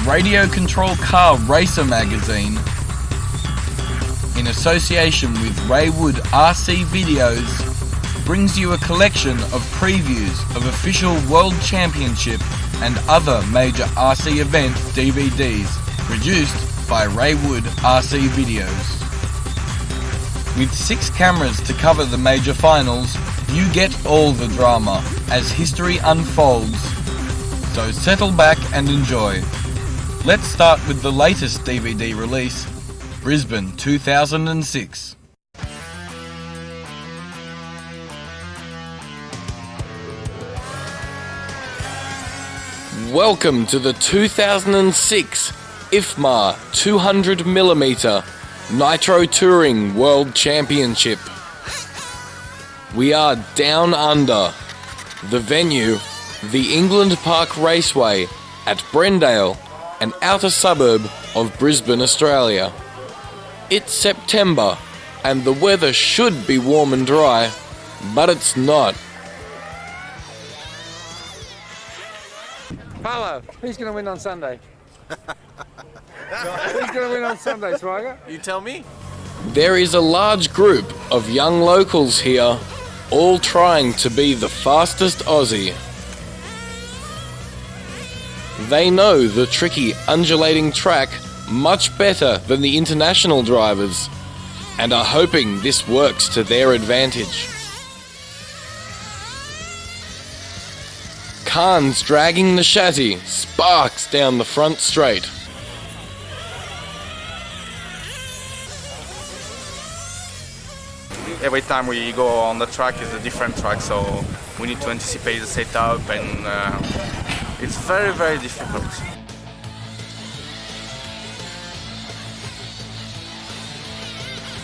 Radio Control Car Racer magazine, in association with RAYWOOD RC Videos, brings you a collection of previews of official World Championship and other major RC event DVDs produced by RAYWOOD RC Videos. With 6 cameras to cover the major finals, you get all the drama as history unfolds. So settle back and enjoy. Let's start with the latest DVD release, Brisbane 2006. Welcome to the 2006 IFMA 200mm Nitro Touring World Championship. We are down under. The venue, the England Park Raceway at Brendale, an outer suburb of Brisbane, Australia. It's September and the weather should be warm and dry, but it's not. Paolo, who's going to win on Sunday? Who's going to win on Sunday, Swagger? You tell me. There is a large group of young locals here, all trying to be the fastest Aussie. They know the tricky undulating track much better than the international drivers, and are hoping this works to their advantage. Khan's dragging the chassis, sparks down the front straight. Every time we go on the track is a different track, so we need to anticipate the setup, and it's very, very difficult.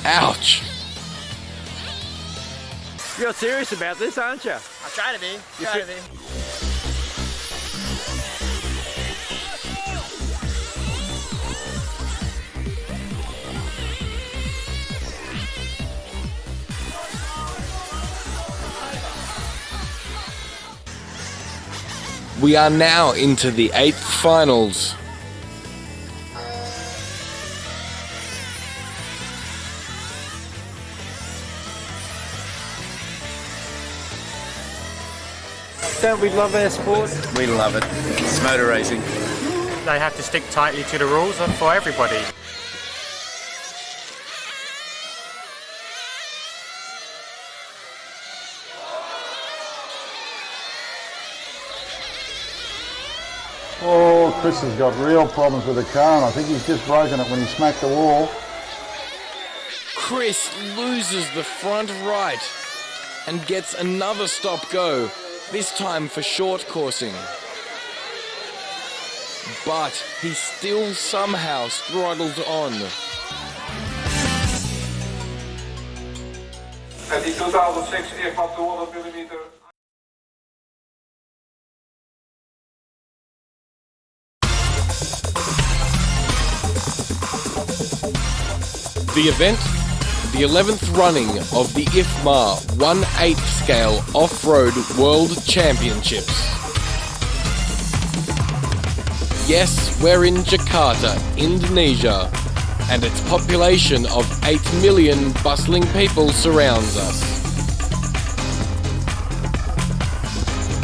Ouch! You're serious about this, aren't you? I try to be. Try to be. We are now into the 8th finals. Don't we love our sport? We love it. It's motor racing. They have to stick tightly to the rules for everybody. Oh, Chris has got real problems with the car, and I think he's just broken it when he smacked the wall. Chris loses the front right and gets another stop go, this time for short coursing. But he still somehow struggled on. At die 2006 IFMA 200mm. The event, the 11th running of the IFMA 1/8 scale off-road world championships. Yes, we're in Jakarta, Indonesia, and its population of 8 million bustling people surrounds us.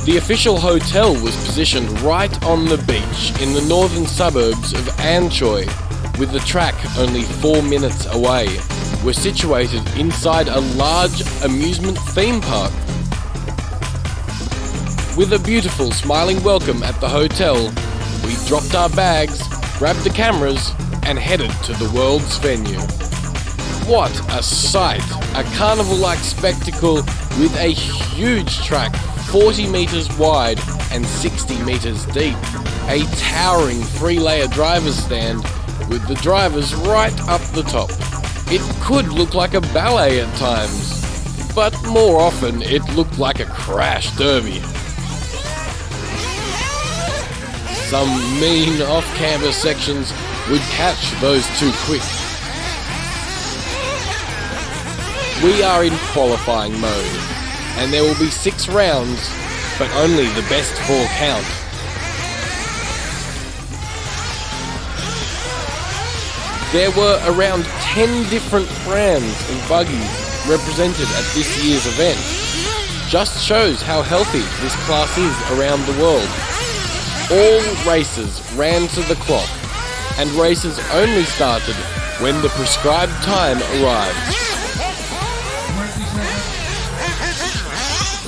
The official hotel was positioned right on the beach in the northern suburbs of Anchoy, with the track only 4 minutes away. We're situated inside a large amusement theme park. With a beautiful smiling welcome at the hotel, we dropped our bags, grabbed the cameras, and headed to the world's venue. What a sight! A carnival-like spectacle with a huge track 40 meters wide and 60 meters deep. A towering 3-layer driver's stand with the drivers right up the top. It could look like a ballet at times, but more often it looked like a crash derby. Some mean off-camber sections would catch those too quick. We are in qualifying mode, and there will be 6 rounds, but only the best 4 count. There were around 10 different brands of buggies represented at this year's event. Just shows how healthy this class is around the world. All races ran to the clock, and races only started when the prescribed time arrived.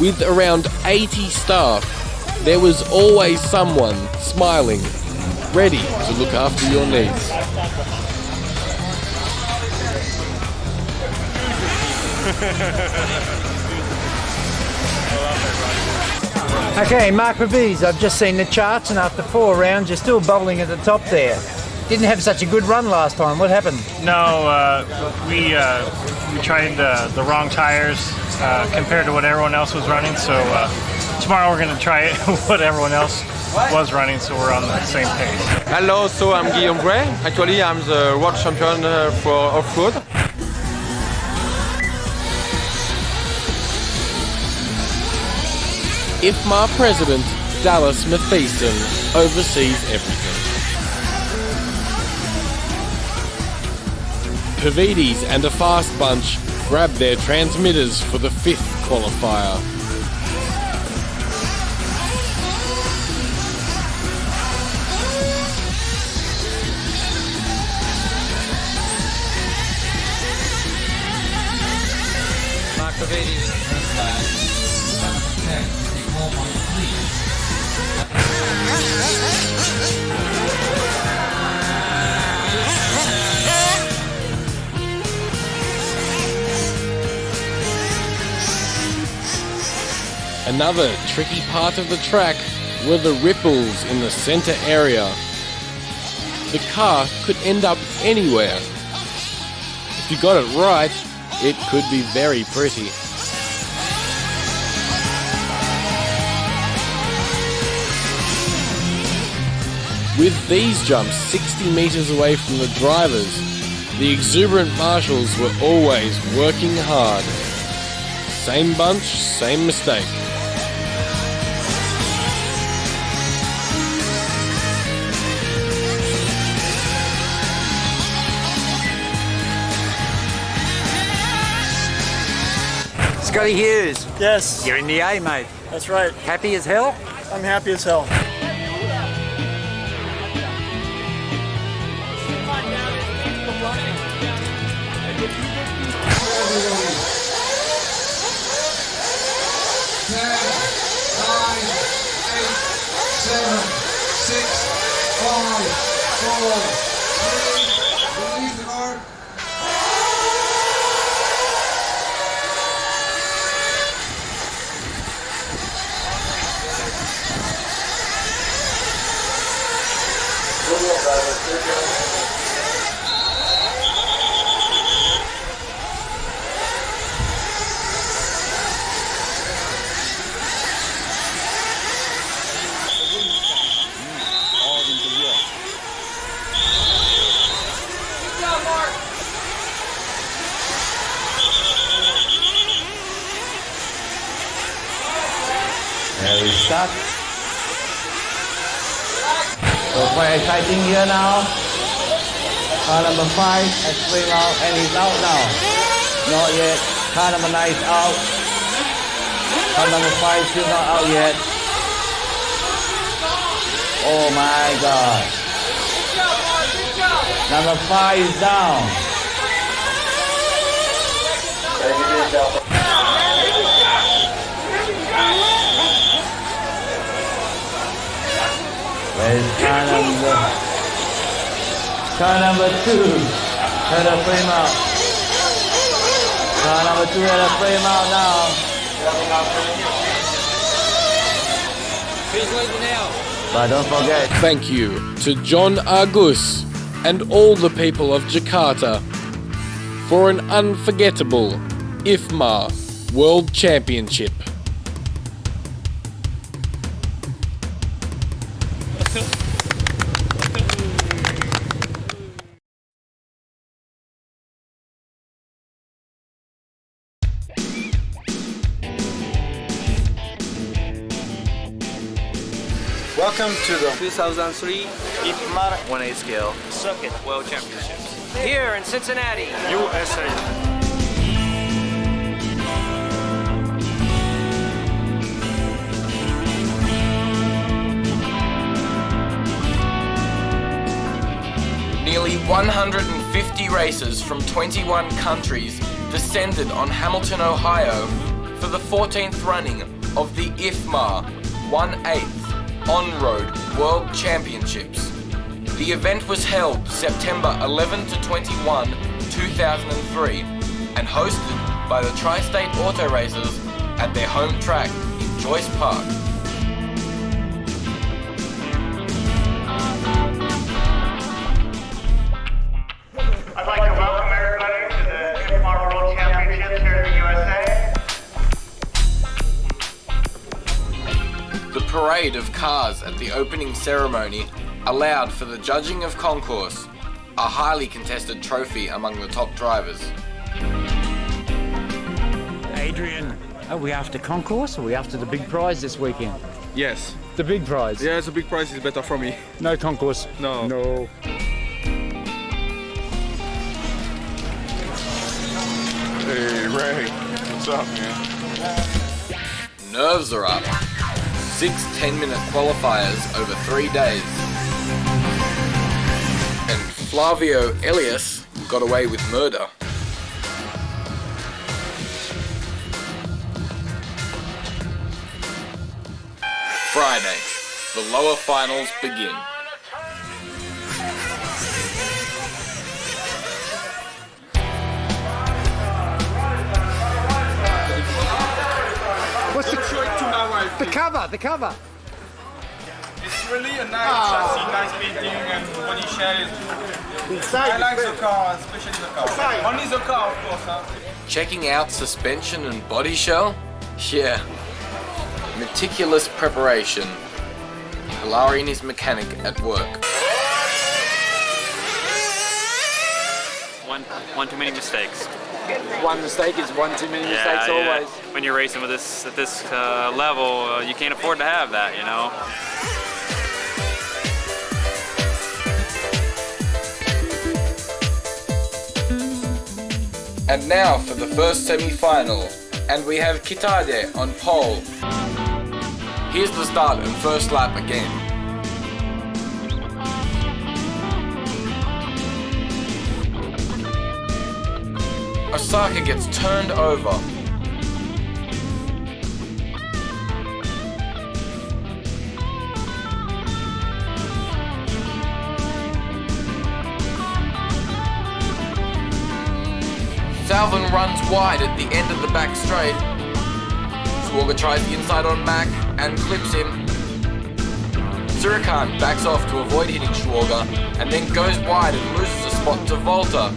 With around 80 staff, there was always someone smiling, ready to look after your needs. Okay, Mark Revies, I've just seen the charts, and after 4 rounds you're still bubbling at the top there. Didn't have such a good run last time. What happened? No, we tried the wrong tires compared to what everyone else was running, so tomorrow we're going to try it what everyone else was running, so we're on the same page. Hello, so I'm Guillaume Gray. Actually, I'm the world champion for off-road. IFMAR President Dallas Matheson oversees everything. Pavides and a fast bunch grab their transmitters for the 5th qualifier. Mark Pavides. Another tricky part of the track were the ripples in the centre area. The car could end up anywhere. If you got it right, it could be very pretty. With these jumps 60 metres away from the drivers, the exuberant marshals were always working hard. Same bunch, same mistake. Scotty Hughes. Yes. You're in the A, mate. That's right. Happy as hell? I'm happy as hell. There we start. So quite exciting here now. Car number 5 has swing out and he's out now. Not yet. Car number 9 is out. Car number 5 still not out yet. Oh my God. Number 5 is down. Where's car number 2? Had a frame out. Car number 2 had a frame out now. But don't forget. Thank you to John Argus and all the people of Jakarta for an unforgettable IFMAR World Championship. Welcome to the 2003 IFMAR 1/8 scale Circuit World Championships. here in Cincinnati, USA. Nearly 150 racers from 21 countries descended on Hamilton, Ohio for the 14th running of the IFMAR 1/8 On-Road World Championships. The event was held September 11 to 21, 2003 and hosted by the Tri-State Auto Racers at their home track in Joyce Park. I'd like to welcome everybody to the IFMAR World Championships here in the USA. The parade of cars at the opening ceremony allowed for the judging of concourse, a highly contested trophy among the top drivers. Adrian, are we after concourse or are we after the big prize this weekend? Yes. The big prize? Yeah, the big prize is better for me. No concourse? No. No. Hey, Ray. What's up, man? Nerves are up. 6 10-minute qualifiers over 3 days. And Flavio Elias got away with murder. Friday, the lower finals begin. What's the cover? The cover. It's really a nice chassis, nice painting and body shell. I like the car, especially the car. Only the car, of course. Huh? Checking out suspension and body shell? Yeah. Meticulous preparation. Hilary and his mechanic at work. One too many mistakes. One mistake is one too many mistakes always. When you're racing with this at this level, you can't afford to have that, you know. And now for the first semi-final, and we have Kitade on pole. Here's the start and first lap again. Osaka gets turned over. Salvin runs wide at the end of the back straight. Schwager tries the inside on Mack and clips him. Surikan backs off to avoid hitting Schwager and then goes wide and loses a spot to Volta,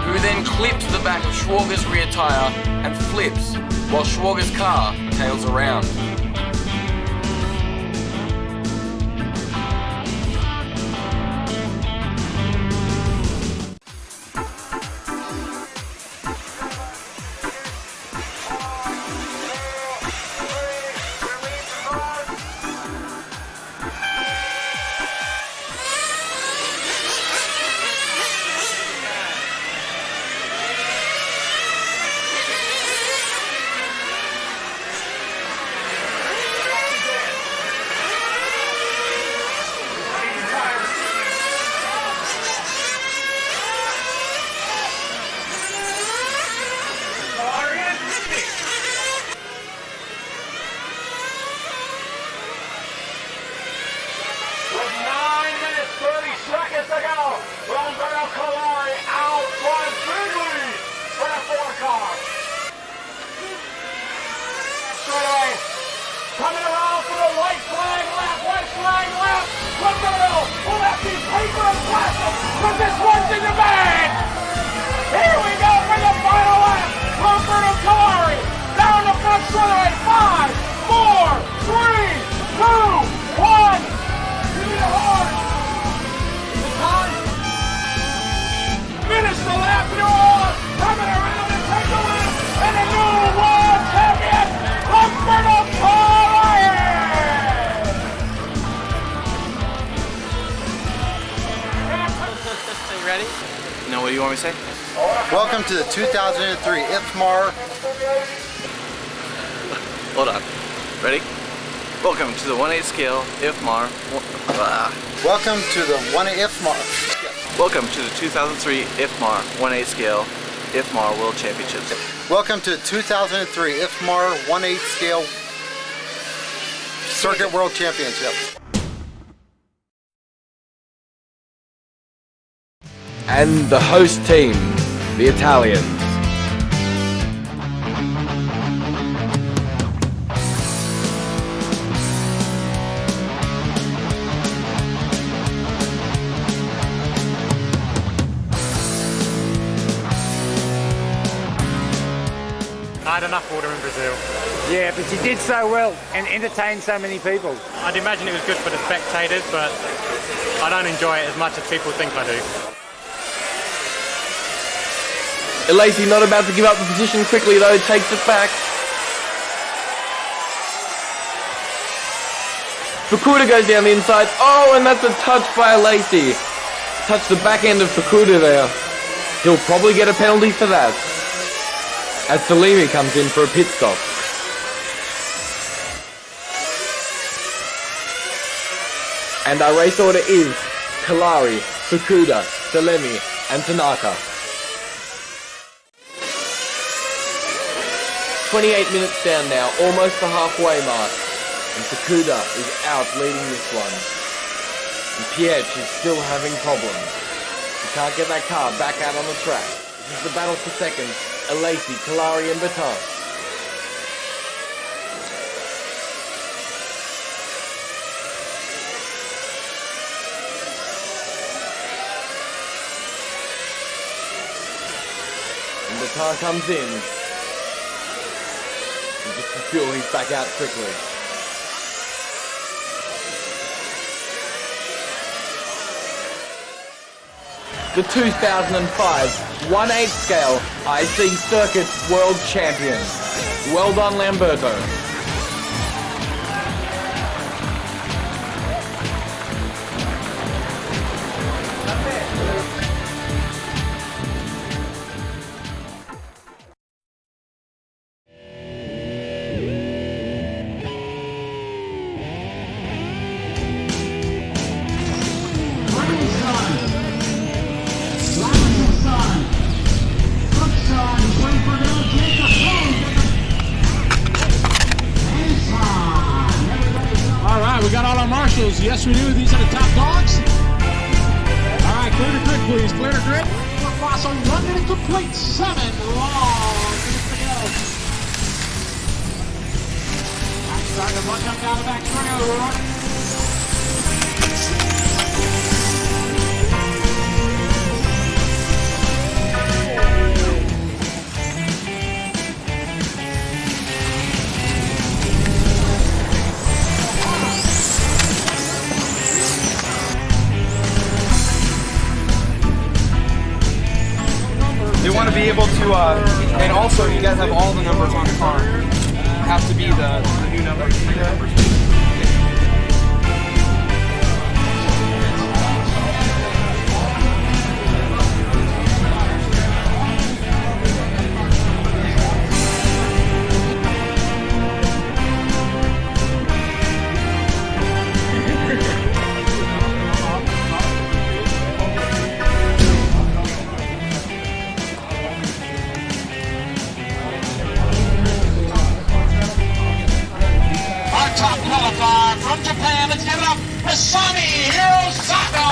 who then clips the back of Schwager's rear tyre and flips while Schwager's car tails around. Coming around for the white flag lap. Will that be paper and plastic? But this one's in the bag. Here we go for the final lap. Roberto Kalari down the front straightaway. 5, 4, 3, 2, 1. Give me the horn. The time. Finish the lap you're on. Coming around and take the win. And a new world champion, Roberto Kalari. want me to say? Welcome to the 2003 IFMAR. Hold on. Ready? Welcome to the 1/8 scale IFMAR. Welcome to the 1/8 IFMAR. Welcome to the 2003 IFMAR 1/8 scale IFMAR World Championships. Welcome to the 2003 IFMAR 1/8 scale Circuit World Championship. And the host team, the Italians. I had enough water in Brazil. Yeah, but you did so well and entertained so many people. I'd imagine it was good for the spectators, but I don't enjoy it as much as people think I do. Lacey not about to give up the position quickly though, takes it back. Fukuda goes down the inside. Oh, and that's a touch by Lacey. Touched the back end of Fukuda there. He'll probably get a penalty for that, as Salimi comes in for a pit stop. And our race order is Kalari, Fukuda, Salimi, and Tanaka. 28 minutes down now, almost the halfway mark. And Fukuda is out leading this one. And Pietsch is still having problems. He can't get that car back out on the track. This is the battle for seconds. Lacey, Kalari and Baton. And Baton comes in. And just to fuel, he's back out quickly. The 2005 1/8 scale IC Circuit World Champion. Well done, Lamberto. We got all our marshals. Yes, we do. These are the top dogs. All right, clear the grid, please. Clear the grid. Fossil 1 minute complete. 7 long minutes to go. I'm starting to run up down the back trail. They want to be able to, and also you guys have all the numbers on the car. Have to be the new numbers. From Japan, let's give it up for Masami Hirosaka!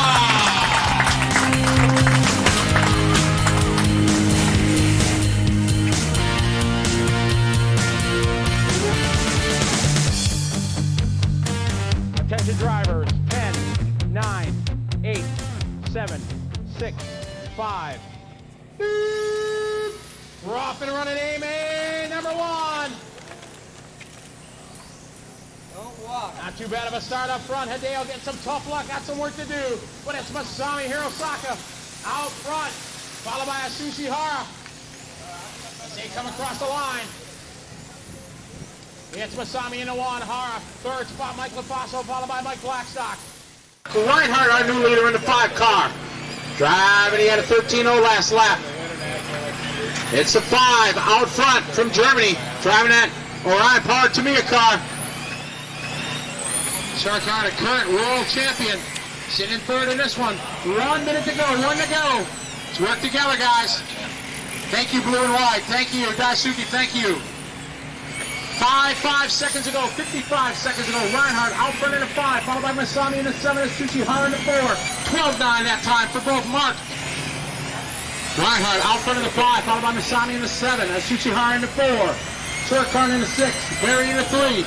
Attention drivers, 10, 9, 8, 7, 6, 5. We're off and running, Amy, number 1. Not too bad of a start up front. Hideo getting some tough luck. Got some work to do. But it's Masami Hirosaka out front, followed by Asushi Hara. As they come across the line. It's Masami in the 1. Hara, third spot. Mike LaFaso, followed by Mike Blackstock. So Reinhardt, our new leader in the 5 car. Driving, he had a 13.0 last lap. It's a 5 out front from Germany. Driving that Orion Power Tamiya car. Sarkar, the current world champion, sitting in third in this one. 1 minute to go, 1 to go. Let's work together, guys. Thank you, blue and white. Thank you, Daisuke. Thank you. 5 seconds ago, 55 seconds ago. Reinhardt out front in the 5, followed by Masami in the 7, Tsuchihara in the 4. 12.9 that time for both Mark. Reinhardt out front in the 5, followed by Masami in the 7, Tsuchihara in the 4. Sarkar in the 6, Barry in the 3.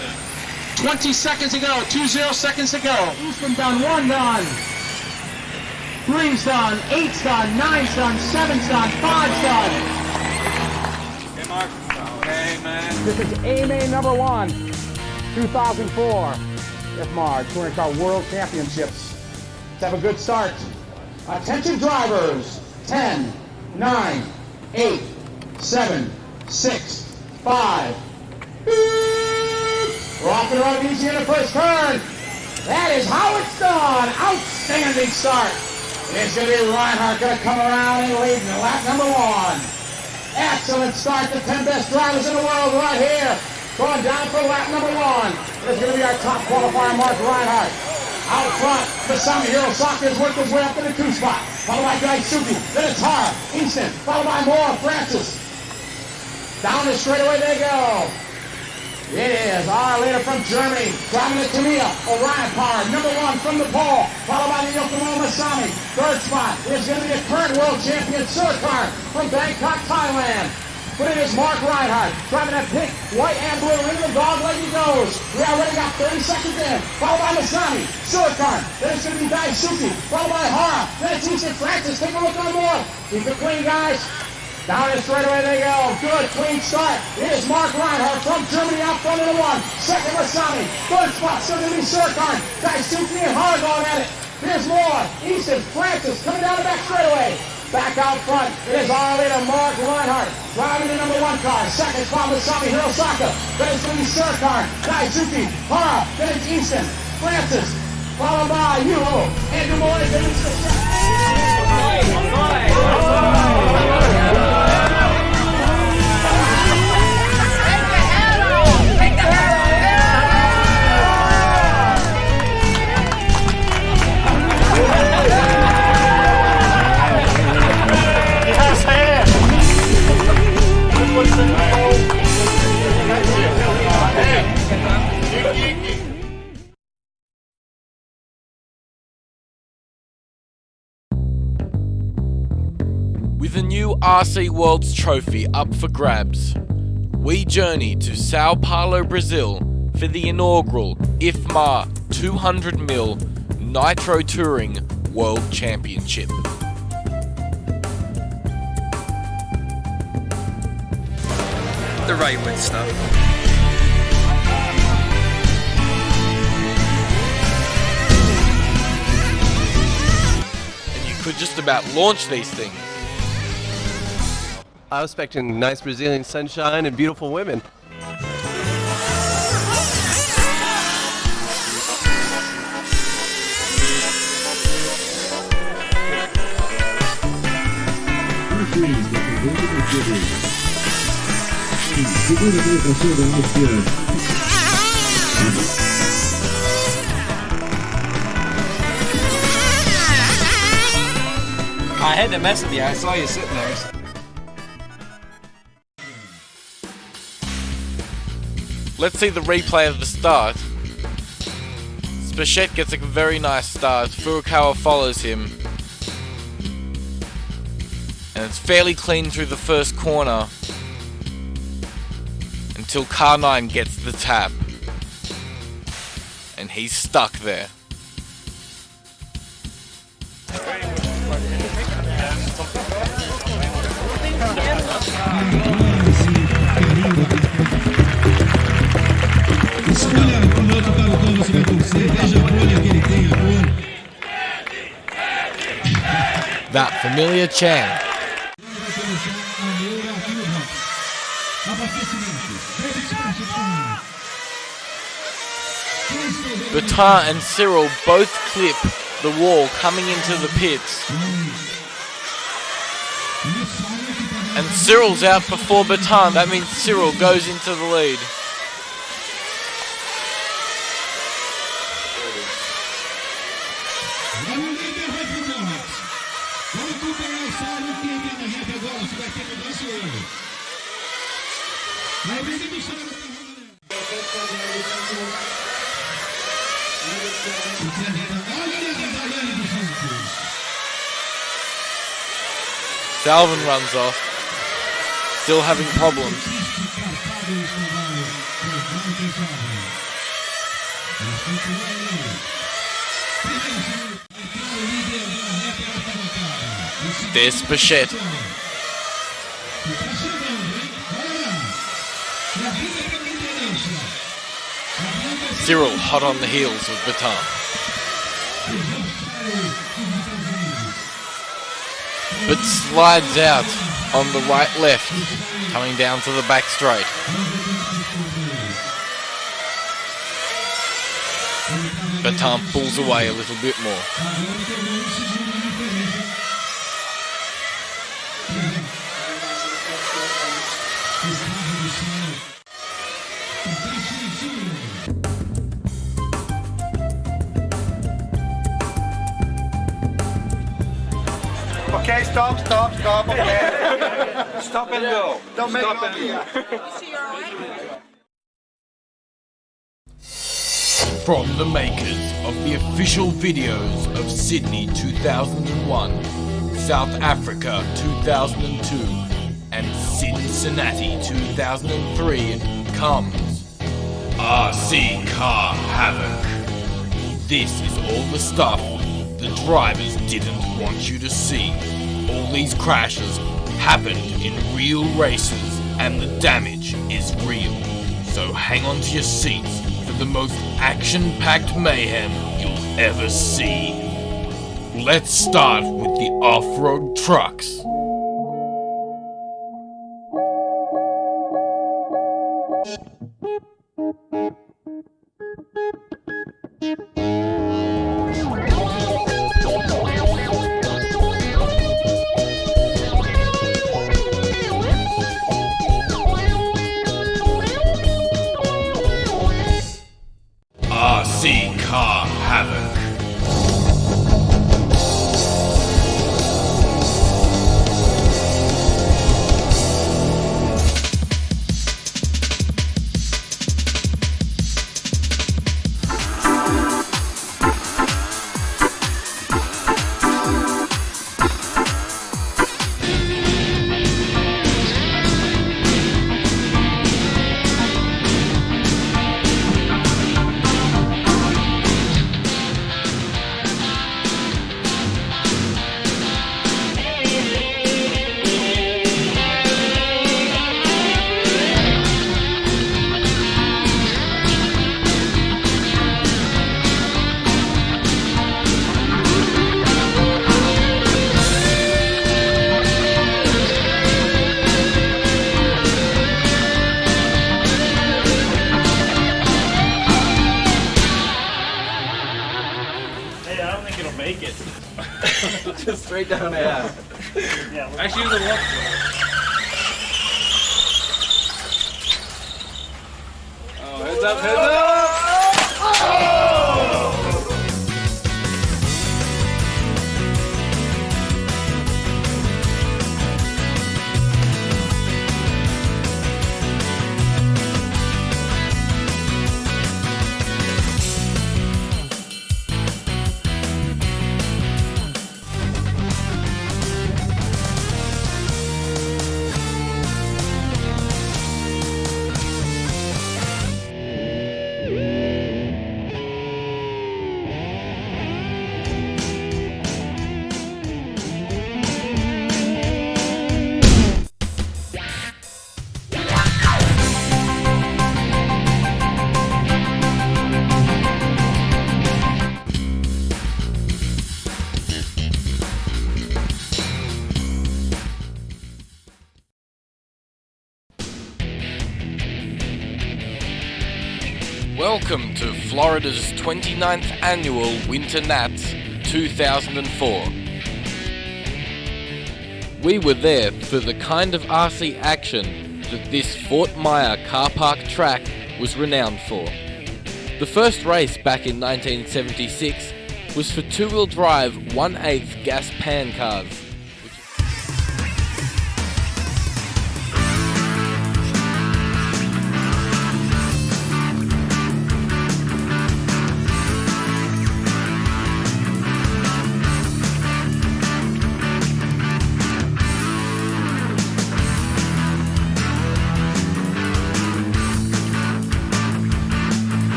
20 seconds to go, 20 seconds to go. Easton done, 1 done. 3's done, 8's done, 9's done, 7's done, 5's done. Okay, Mark. Okay, man. This is A-Main number 1, 2004 IFMAR Touring Car World Championships. Let's have a good start. Attention drivers, 10, 9, 8, 7, 6, 5. We're off and running easy in the first turn. That is how it's done. Outstanding start. It's going to be Reinhardt going to come around and lead in lap number 1. Excellent start. The 10 best drivers in the world right here. Going down for lap number 1. This is going to be our top qualifier, Mark Reinhardt. Out front, Masami Hirosaka has worked his way up to the 2 spot. Followed by Daisuke. Then it's Hara, Easton. Followed by Moore, Francis. Down the straightaway they go. It is our leader from Germany, driving the Tamiya, Orion Power, number 1 from the pole, followed by the Yokohama Masami. Third spot is going to be the current world champion, Sarkar, from Bangkok, Thailand. But it is Mark Reinhardt, driving that pink, white, and blue, into the dog leg he goes. We already got 30 seconds in, followed by Masami, Sarkar, then it's going to be Daisuke, followed by Hara, then it's Easton Francis. Take a look on the board. Keep it clean, guys. Down the straightaway they go. Good, clean start. It is Mark Reinhardt from Germany out front of the 1. Second, Masami. Third spot, still going to be Sarkar. Daisuke and Hara going at it. Here's Moore. Easton, Francis coming down the back straightaway. Back out front, it is our leader, Mark Reinhardt, driving the number 1 car. Second spot, Masami Hirosaka. Then it's going to be Sarkar, Daisuke, Hara. Then it's Easton, Francis, followed by Yuho, Andrew Moore. With a new RC Worlds trophy up for grabs, we journey to Sao Paulo, Brazil for the inaugural IFMAR 200mm Nitro Touring World Championship. The RAYWOOD stuff. And you could just about launch these things. I was expecting nice Brazilian sunshine and beautiful women. I had to mess with you. I saw you sitting there. Let's see the replay of the start. Spachette gets a very nice start. Furukawa follows him. And it's fairly clean through the first corner until car 9 gets the tap. And he's stuck there. Escolha o piloto para o qual você vai torcer, veja a bolha que ele tem, a cor. That familiar chant. Batar and Cyril both clip the wall coming into the pits. And Cyril's out before Baton. That means Cyril goes into the lead. Dalvin runs off, still having problems. There's Bichette. Cyril hot on the heels of Baton. But slides out on the right-left, coming down to the back straight. Baton pulls away a little bit more. Okay, stop, okay. Stop and go. Don't make it From the makers of the official videos of Sydney 2001, South Africa 2002, and Cincinnati 2003 comes RC Car Havoc. This is all the stuff the drivers didn't want you to see. All these crashes happened in real races and the damage is real. So hang on to your seats for the most action-packed mayhem you'll ever see. Let's start with the off-road trucks. RC Car Havoc. Make it. Just straight down ass. Yeah, actually, use the walk. Oh, heads up, heads up! Oh! Welcome to Florida's 29th annual Winter Nats 2004. We were there for the kind of RC action that this Fort Myer car park track was renowned for. The first race back in 1976 was for two-wheel drive 1/8 gas pan cars.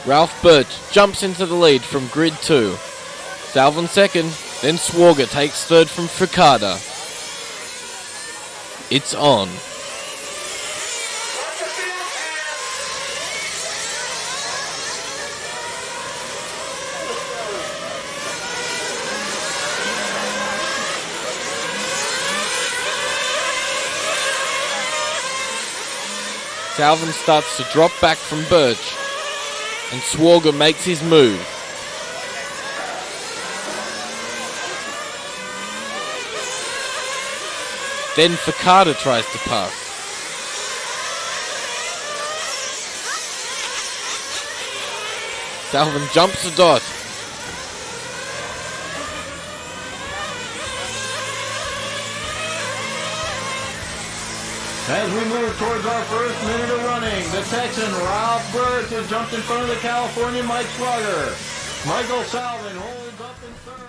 Ralph Birch jumps into the lead from grid 2. Salvin second, then Swager takes third from Fricada. It's on. Salvin starts to drop back from Birch, and Swager makes his move. Then Fricada tries to pass. Salvin jumps the dot. As we move towards our first minute of running, the Texan Ralph Birch has jumped in front of the Californian Mike Slugger. Michael Salvin holds up in third.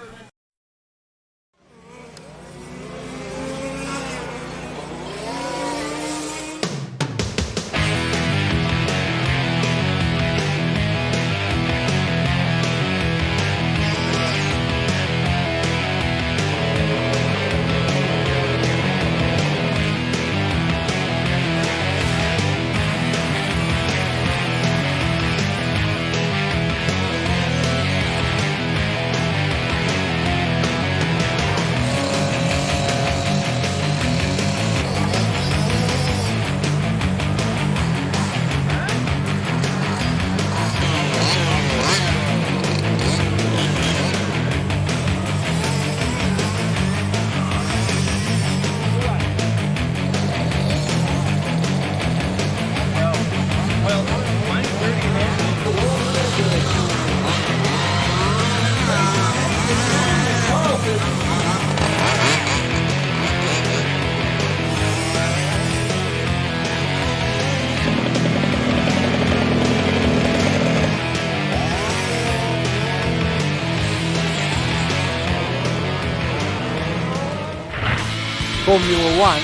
Formula One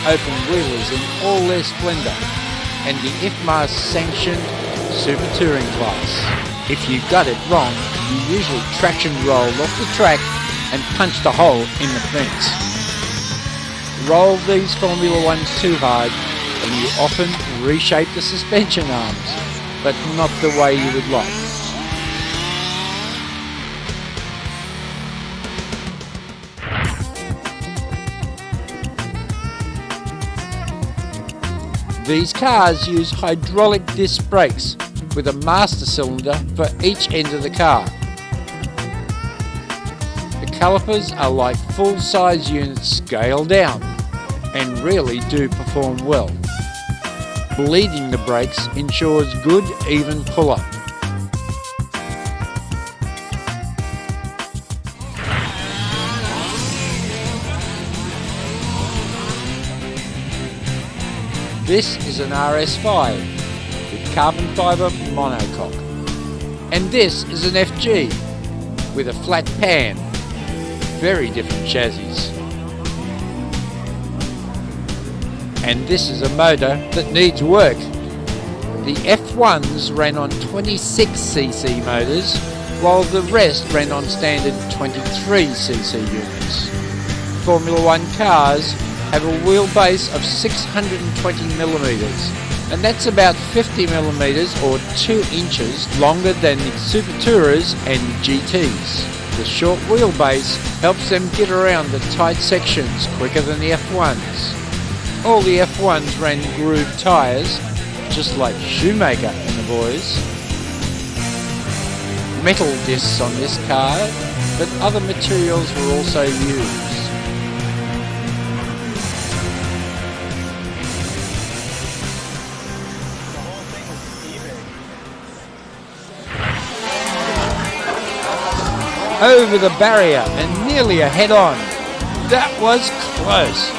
open wheelers in all their splendour, and the IFMAR sanctioned Super Touring class. If you got it wrong, you usually traction rolled off the track and punched a hole in the fence. Roll these Formula Ones too hard and you often reshape the suspension arms, but not the way you would like. These cars use hydraulic disc brakes with a master cylinder for each end of the car. The calipers are like full-size units scaled down and really do perform well. Bleeding the brakes ensures good, even pull-up. This is an RS5 with carbon fibre monocoque. And this is an FG with a flat pan very different chassis. And this is a motor that needs work. The F1s ran on 26cc motors, while the rest ran on standard 23cc units. Formula One cars have a wheelbase of 620mm, and that's about 50mm or 2 inches longer than the Super Tourers and GTs. The short wheelbase helps them get around the tight sections quicker than the F1s. All the F1s ran grooved tyres, just like Shoemaker and the boys. Metal discs on this car, but other materials were also used. Over the barrier and nearly a head-on. That was close.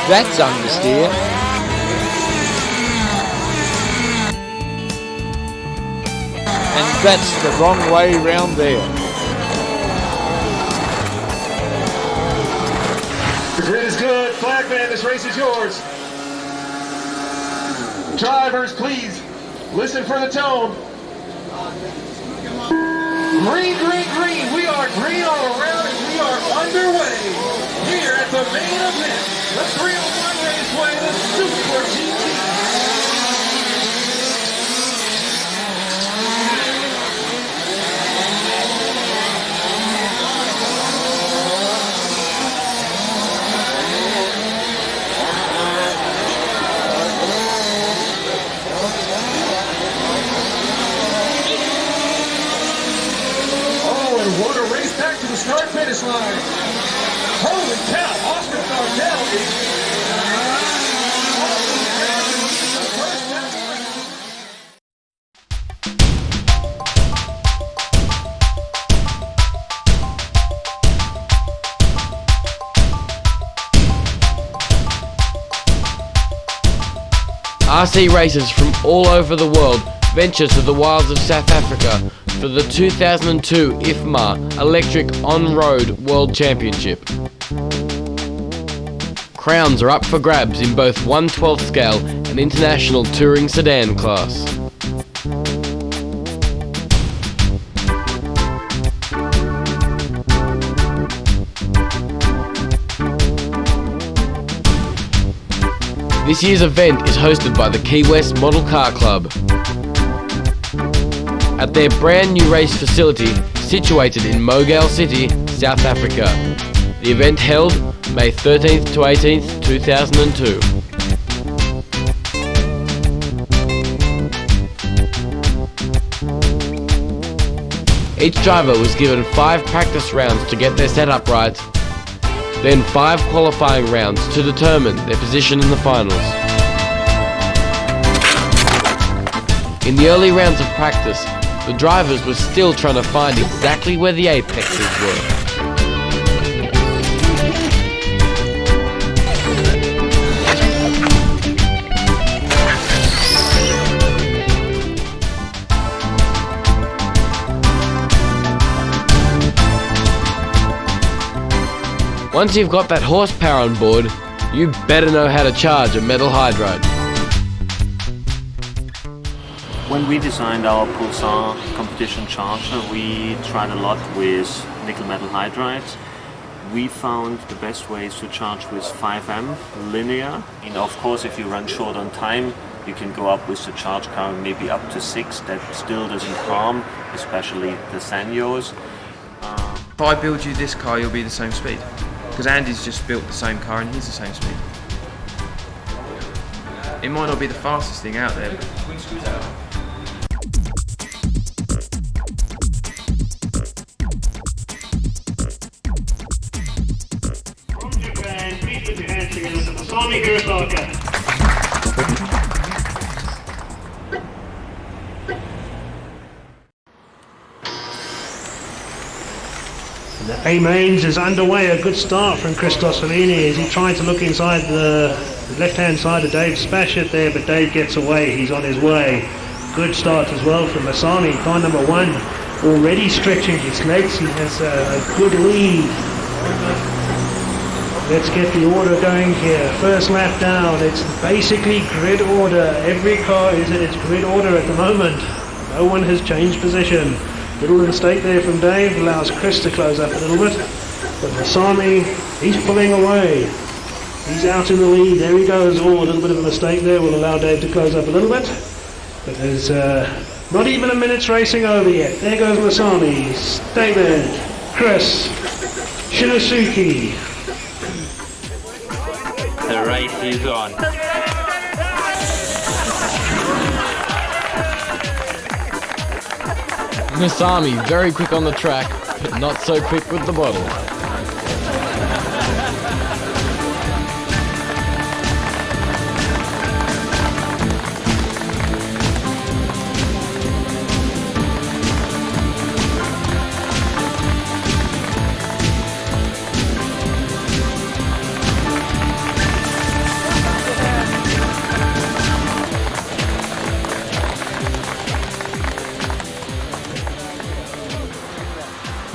That's understeer. And that's the wrong way round there. The grid is good. Flagman, this race is yours. Drivers, please listen for the tone. Green, green, green. We are green all around and we are underway here at the main event. The 301 Raceway, the Super GT. What a race back to the start-finish line. Holy cow, Oscar Cardell is... RC racers from all over the world venture to the wilds of South Africa for the 2002 IFMAR Electric On-Road World Championship. Crowns are up for grabs in both 1/12 scale and international touring sedan class. This year's event is hosted by the Key West Model Car Club at their brand new race facility situated in Mogale City, South Africa. The event held May 13th to 18th, 2002. Each driver was given 5 practice rounds to get their setup right, then 5 qualifying rounds to determine their position in the finals. In the early rounds of practice, the drivers were still trying to find exactly where the apexes were. Once you've got that horsepower on board, you better know how to charge a metal hydride. When we designed our Pulsar competition charger, we tried a lot with nickel metal hydrides. We found the best ways to charge with 5M linear. And of course, if you run short on time, you can go up with the charge current maybe up to 6. That still doesn't harm, especially the Sanyos. If I build you this car, you'll be the same speed. Because Andy's just built the same car and he's the same speed. It might not be the fastest thing out there, but... The A-Mains is underway. A good start from Christos Fellini as he tried to look inside the Left-hand side of Dave, smash it there, but Dave gets away. He's on his way. Good start as well from Masami, car number 1, already stretching his legs. He has a good lead. Let's get the order going here. First lap down. It's basically grid order. Every car is in its grid order at the moment. No one has changed position. Little mistake there from Dave allows Chris to close up a little bit. But Masami, he's pulling away. He's out in the lead. There he goes. Oh, a little bit of a mistake there will allow Dave to close up a little bit. But there's not even a minute's racing over yet. There goes Masami, David, Chris, Shinosuke. The race is on. Masami very quick on the track, but not so quick with the bottle.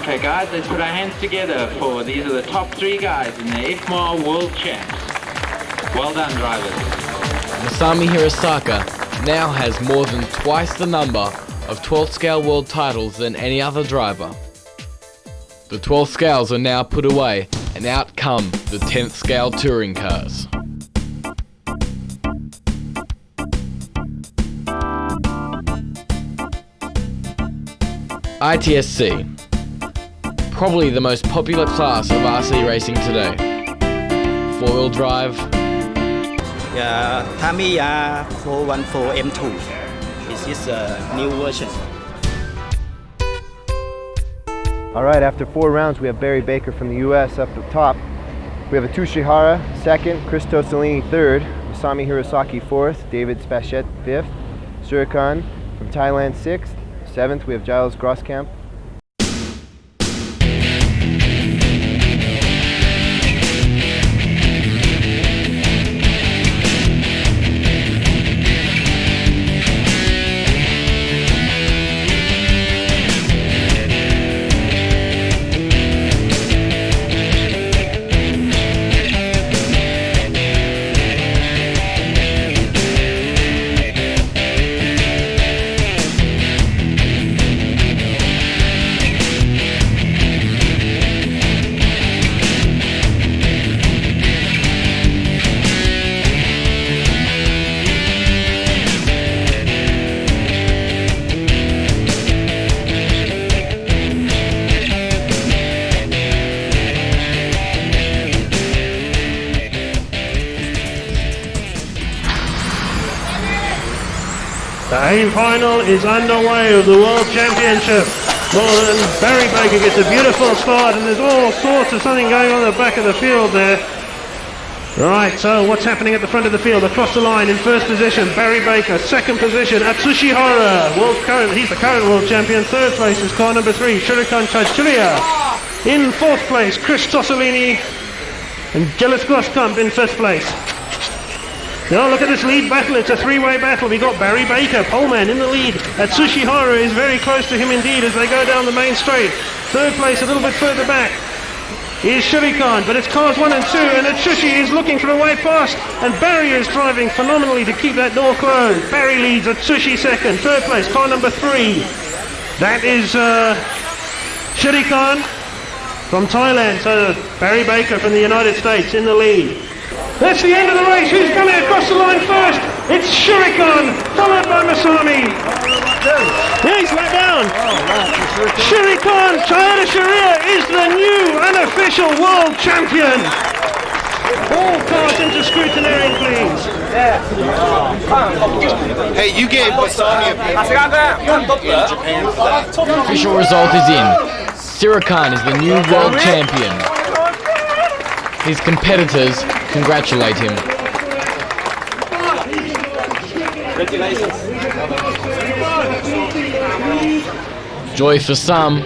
Okay guys, let's put our hands together for these are the top 3 guys in the IFMAR World Champs. Well done drivers. Masami Hirosaka now has more than twice the number of 12th scale world titles than any other driver. The 12th scales are now put away and out come the 10th scale touring cars. ITSC. Probably the most popular class of RC racing today. 4-wheel drive. Tamiya 414 M2. This is a new version. All right, after 4 rounds, we have Barry Baker from the US up the top. We have Atsushihara 2nd, Chris Tosellini 3rd, Masami Hirosaki 4th, David Spachet 5th, Surikan from Thailand 6th, 7th we have Giles Grosskamp. The A final is underway of the World Championship. Barry Baker gets a beautiful start and there's all sorts of something going on at the back of the field there. Right, so what's happening at the front of the field? Across the line in first position, Barry Baker. Second position, Atsushihara. He's the current world champion. Third place is car number 3, Shurikan Chachulia. In fourth place, Chris Tosellini and Giles Grosskamp in fifth place. Now look at this lead battle, it's a 3-way battle. We got Barry Baker, poleman, in the lead. Atsushihara is very close to him indeed as they go down the main straight. Third place a little bit further back is Shurikan, but it's cars 1 and 2, and Atsushi is looking for a way past, and Barry is driving phenomenally to keep that door closed. Barry leads, Atsushi second. Third place, car number 3. That is Shurikan from Thailand, so Barry Baker from the United States in the lead. That's the end of the race. Who's coming across the line first? It's Shurikan, followed by Masami. Yeah, he's let down. Shurikan Toyota Sharia is the new unofficial world champion. All cars into scrutinary, please. Hey, you gave Masami in Japan for that. The official result is in. Shurikan is the new world champion. His competitors congratulate him. Congratulations. Joy for some,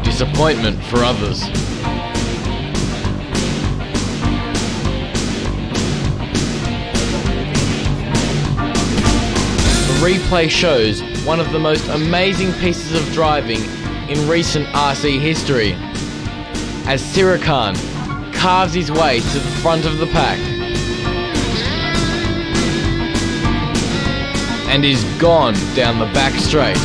disappointment for others. replay shows one of the most amazing pieces of driving in recent RC history, as Sirikhan carves his way to the front of the pack and is gone down the back straight.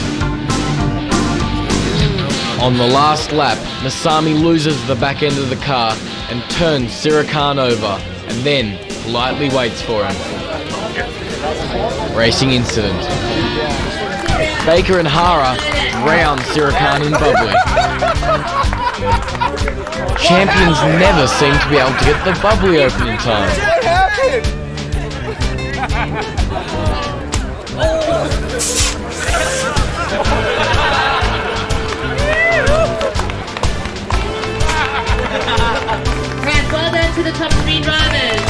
On the last lap, Masami loses the back end of the car and turns Sirikhan over and then politely waits for him. Racing incident. Baker and Hara drown Sirikhan in bubbly. Champions never seem to be able to get the bubbly open in time. What happened? Right, well done to the top 3 drivers.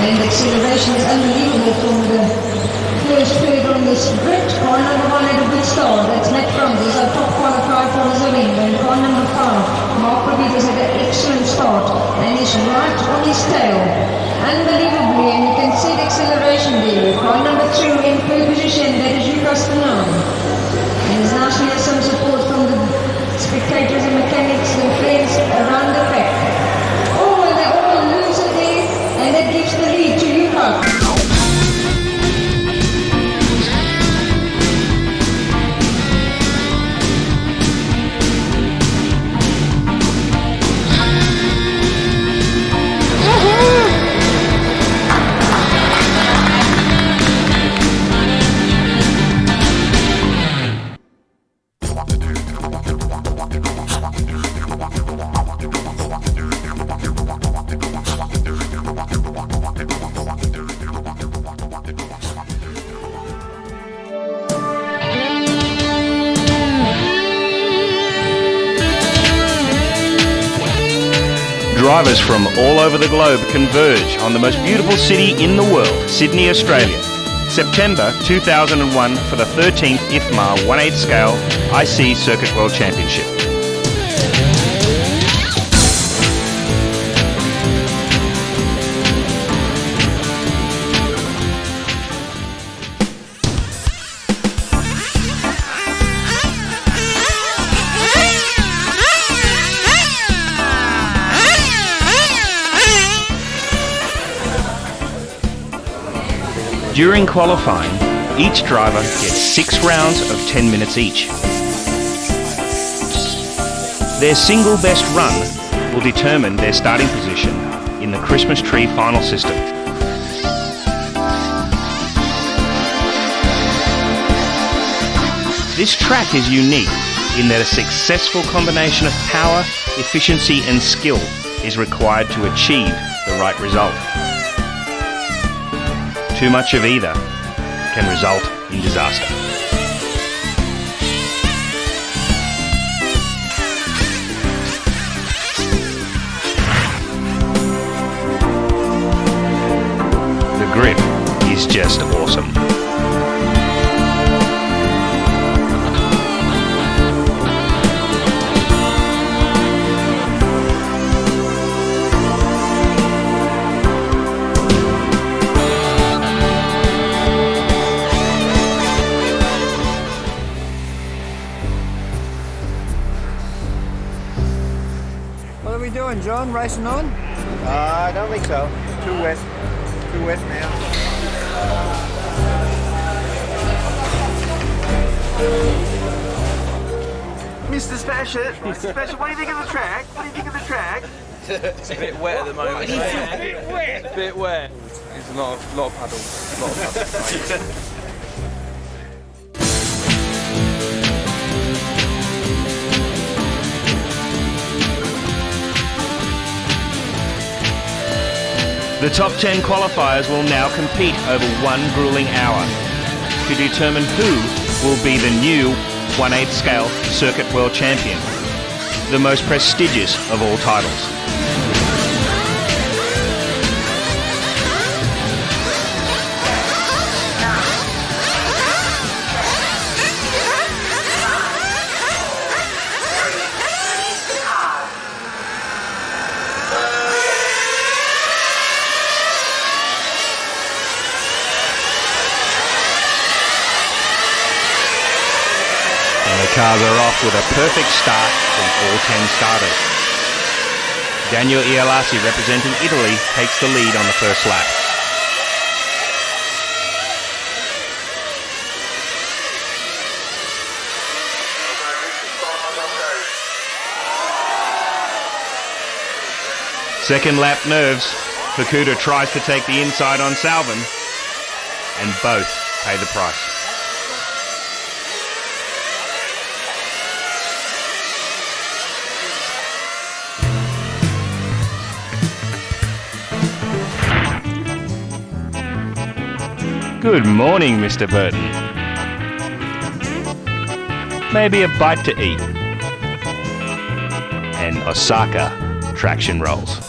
And the acceleration is unbelievable from the first period on this grid. Car number 1 had a good start. That's Matt Francis, our top qualified for the Zaving. And car number 5, Mark Pavitas, had an excellent start and is right on his tail. Unbelievably, and you can see the acceleration there. Car number 2 in third position, that is Lucas Fanon. And it's nice to have some support from the spectators and mechanics and friends around the track. Oh, and they all lose it there, and that gives the lead to Lucas. Drivers from all over the globe converge on the most beautiful city in the world, Sydney, Australia. September 2001 for the 13th IFMAR 1/8 scale IC Circuit World Championship. During qualifying, each driver gets 6 rounds of 10 minutes each. Their single best run will determine their starting position in the Christmas tree final system. This track is unique in that a successful combination of power, efficiency and skill is required to achieve the right result. Too much of either can result in disaster. The grip is just awesome. Engines on, racing on? I don't think so. Too wet. Too wet now. Mr. Special, what do you think of the track? What do you think of the track? It's a bit wet at the moment. It's a bit wet. A bit wet. It's a lot of paddles. A lot of paddles. The top 10 qualifiers will now compete over one grueling hour to determine who will be the new 1/8 scale Circuit World Champion, the most prestigious of all titles. Cars are off with a perfect start from all 10 starters. Daniel Ialasi, representing Italy, takes the lead on the first lap. Second lap nerves. Fukuda tries to take the inside on Salvin, and both pay the price. Good morning, Mr. Burton. Maybe a bite to eat. And Osaka traction rolls.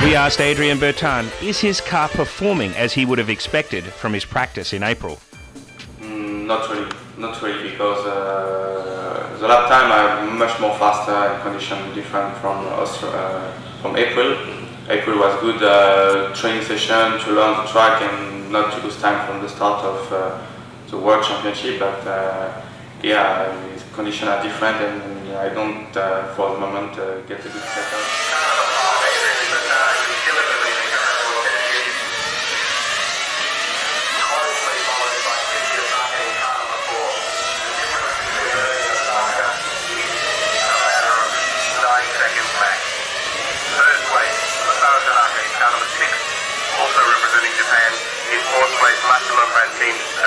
We asked Adrian Bertin, is his car performing as he would have expected from his practice in April? Not really, because the lap time are much more faster and condition different from April. April was good training session to learn the track and not to lose time from the start of the World Championship, but yeah, conditions are different and I don't for the moment get a good setup. Also representing Japan in fourth place, Massimo Francine. So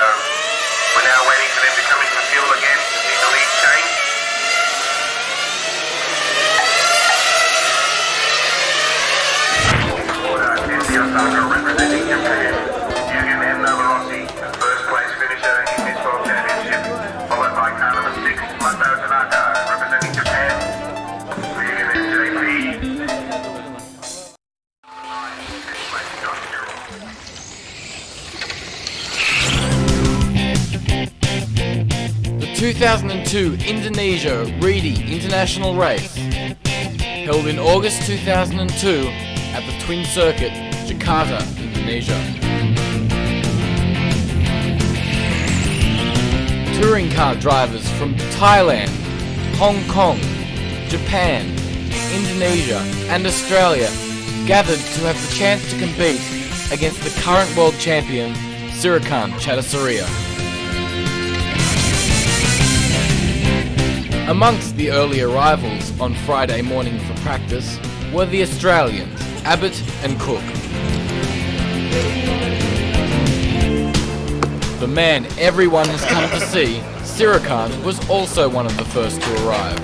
we're now waiting for them to come into the field again to see the lead change. Order, Tenzi Osaka representing Japan. Yugen M. Novorossi, first place finisher in this World Championship, followed by car number 6, Masayo Tanaka, representing Japan. Yugen MJP. The 2002 Indonesia Reedy International Race, held in August 2002 at the Twin Circuit, Jakarta, Indonesia. Touring car drivers from Thailand, Hong Kong, Japan, Indonesia and Australia gathered to have the chance to compete against the current world champion, Sirikan Chattasuriya. Amongst the early arrivals on Friday morning for practice were the Australians, Abbott and Cook. The man everyone has come to see, Sirikan, was also one of the first to arrive.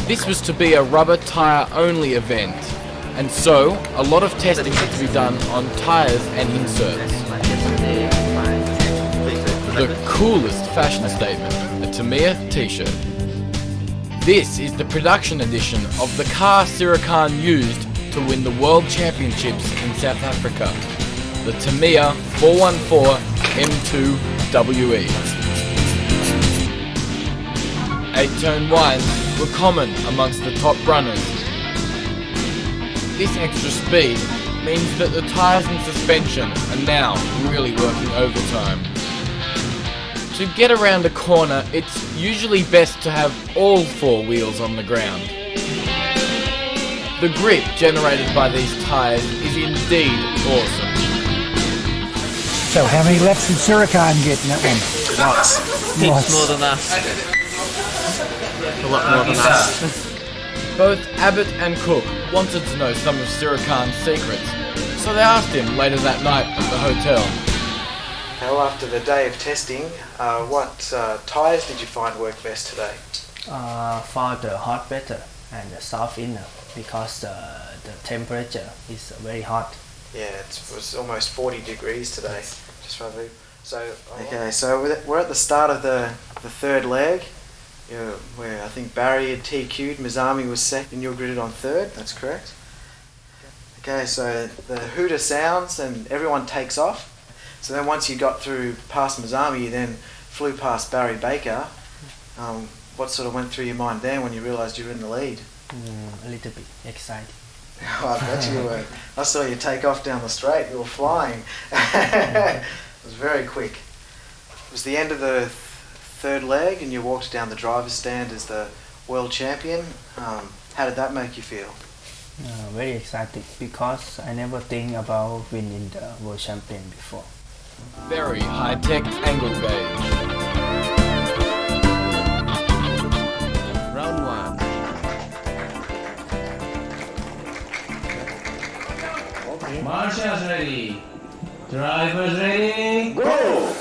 This was to be a rubber tyre only event, and so a lot of testing had to be done on tyres and inserts. The coolest fashion statement, a Tamiya t-shirt. This is the production edition of the car Siricane used to win the World Championships in South Africa, the Tamiya 414 M2 WE. 8-turn winds were common amongst the top runners. This extra speed means that the tyres and suspension are now really working overtime. To get around a corner, it's usually best to have all four wheels on the ground. The grip generated by these tyres is indeed awesome. So how many laps did Siricane get in that one? Lots. Lots. More than us. A lot more than us. Both Abbott and Cook wanted to know some of Siricane's secrets, so they asked him later that night at the hotel. Now, after the day of testing, what tyres did you find work best today? For the hot weather and the soft inner, because the temperature is very hot. Yeah, it was almost 40 degrees today, just roughly. So okay, so we're at the start of the third leg, where I think Barry had TQ'd, Mizami was second, and you were gridded on third. That's correct. Okay, so the hooter sounds and everyone takes off. So then once you got through past Mizami, you then flew past Barry Baker. What sort of went through your mind then when you realised you were in the lead? A little bit excited. Oh, I bet you were. I saw you take off down the straight. You were flying. It was very quick. It was the end of the third leg and you walked down the driver's stand as the world champion. How did that make you feel? Very excited, because I never think about winning the world champion before. Very high-tech angle gauge. Round 1. Marshals ready. Drivers ready. Go!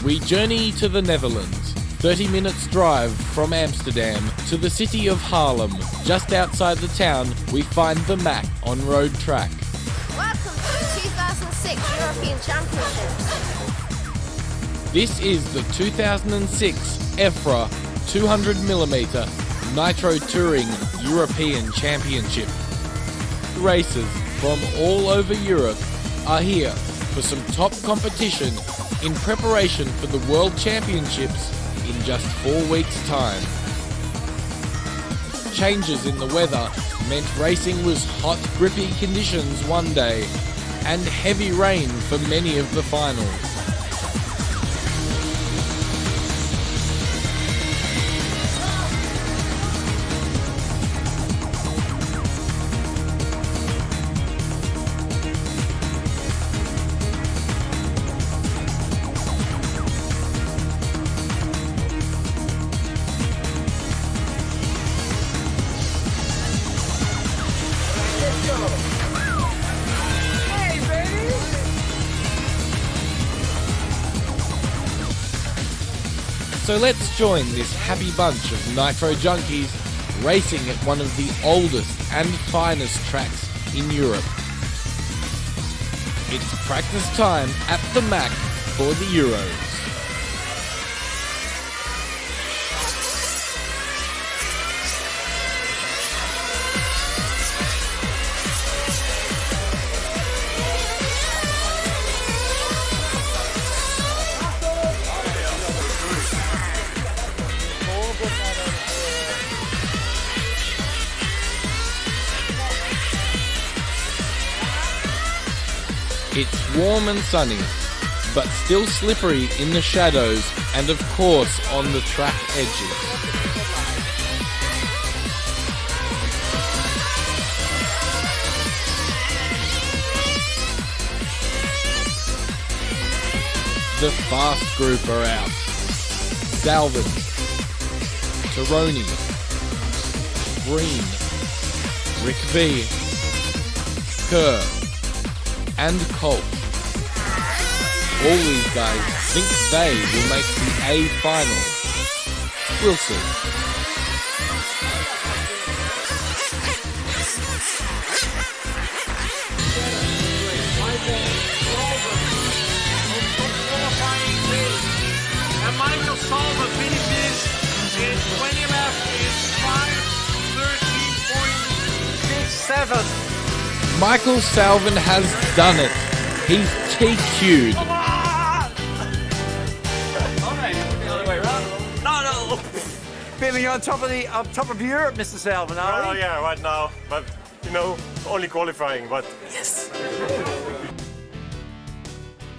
We journey to the Netherlands, 30 minutes drive from Amsterdam to the city of Haarlem. Just outside the town, we find the Mac on road track. Welcome to the 2006 European Championships. This is the 2006 EFRA 200mm Nitro Touring European Championship. Racers from all over Europe are here for some top competition in preparation for the World Championships in just 4 weeks' time. Changes in the weather meant racing was hot, grippy conditions one day and heavy rain for many of the finals. So let's join this happy bunch of nitro junkies racing at one of the oldest and finest tracks in Europe. It's practice time at the Mac for the Euros. It's warm and sunny. but still slippery in the shadows and of course on the track edges. The fast group are out. Salvin, Taroni, Green, Rick V, Kerr, and Colt. All these guys think they will make the A final. We'll see. And Michael Salva finishes in 20 laps in 5:13.67. Michael Salvin has done it. He's TQ'd. No. Feeling on top of Europe, Mr. Salvin, are Oh we? yeah, right now. But you know, only qualifying. But yes.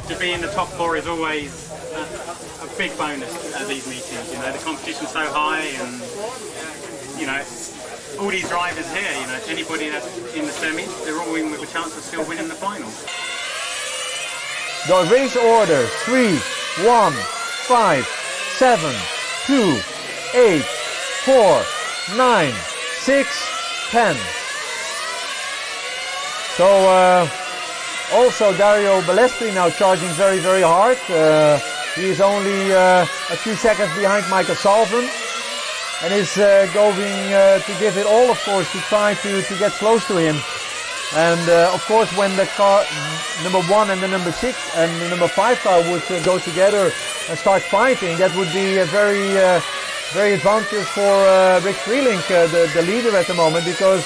To be in the top four is always a big bonus at these meetings. You know, the competition's so high, and you know, all these drivers here. You know, anybody that's in the semis, they're all in with a chance of still winning the final. The race order 3, 1, 5, 7, 2, 8, 4, 9, 6, 10. So also Dario Balestri now charging very, very hard. He is only a few seconds behind Michael Salvin and is going to give it all, of course, to try to get close to him. And of course, when the car number 1 and the number 6 and the number 5 car would go together and start fighting, that would be a very, very advantageous for Rick Freelink, the leader at the moment, because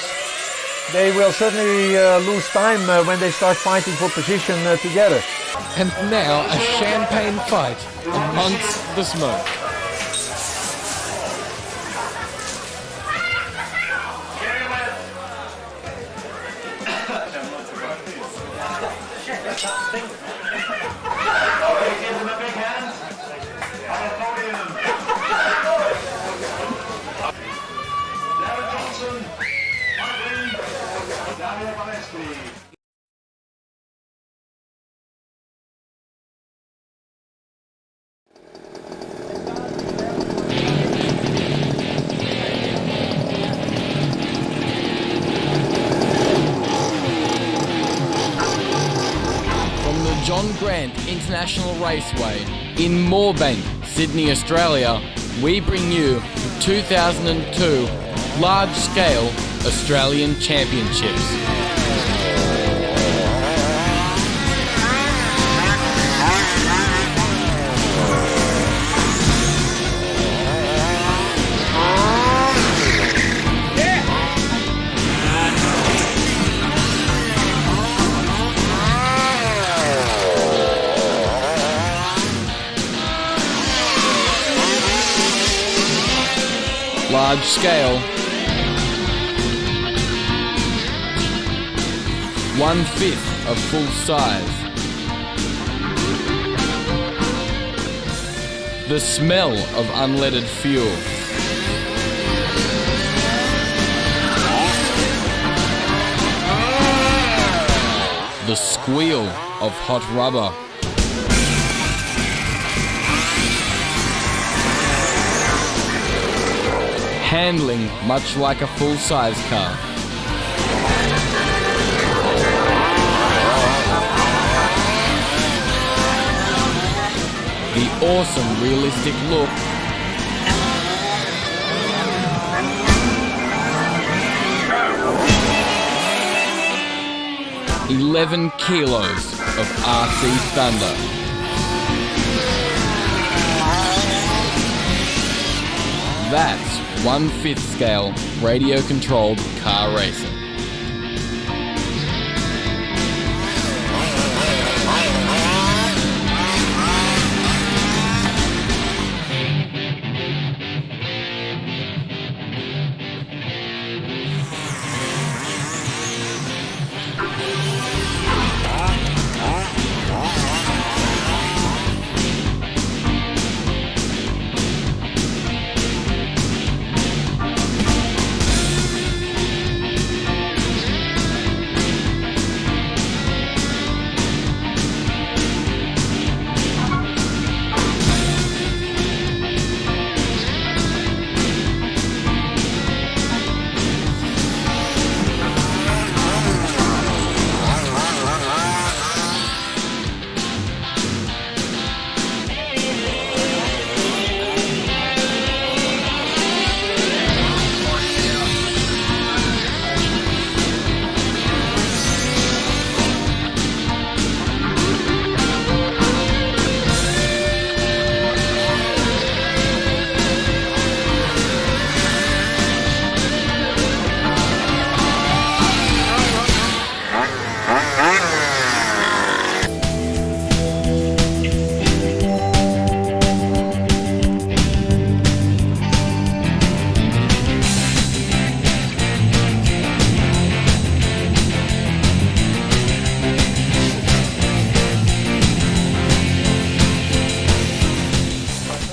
they will certainly lose time when they start fighting for position together. And now a champagne fight amongst the smoke. John Grant International Raceway in Moorebank, Sydney, Australia, we bring you the 2002 large-scale Australian Championships. Large scale, 1/5 of full size. The smell of unleaded fuel. The squeal of hot rubber. Handling much like a full-size car. The awesome realistic look. "11 kilos of RC Thunder." That's 1/5 scale radio-controlled car racing.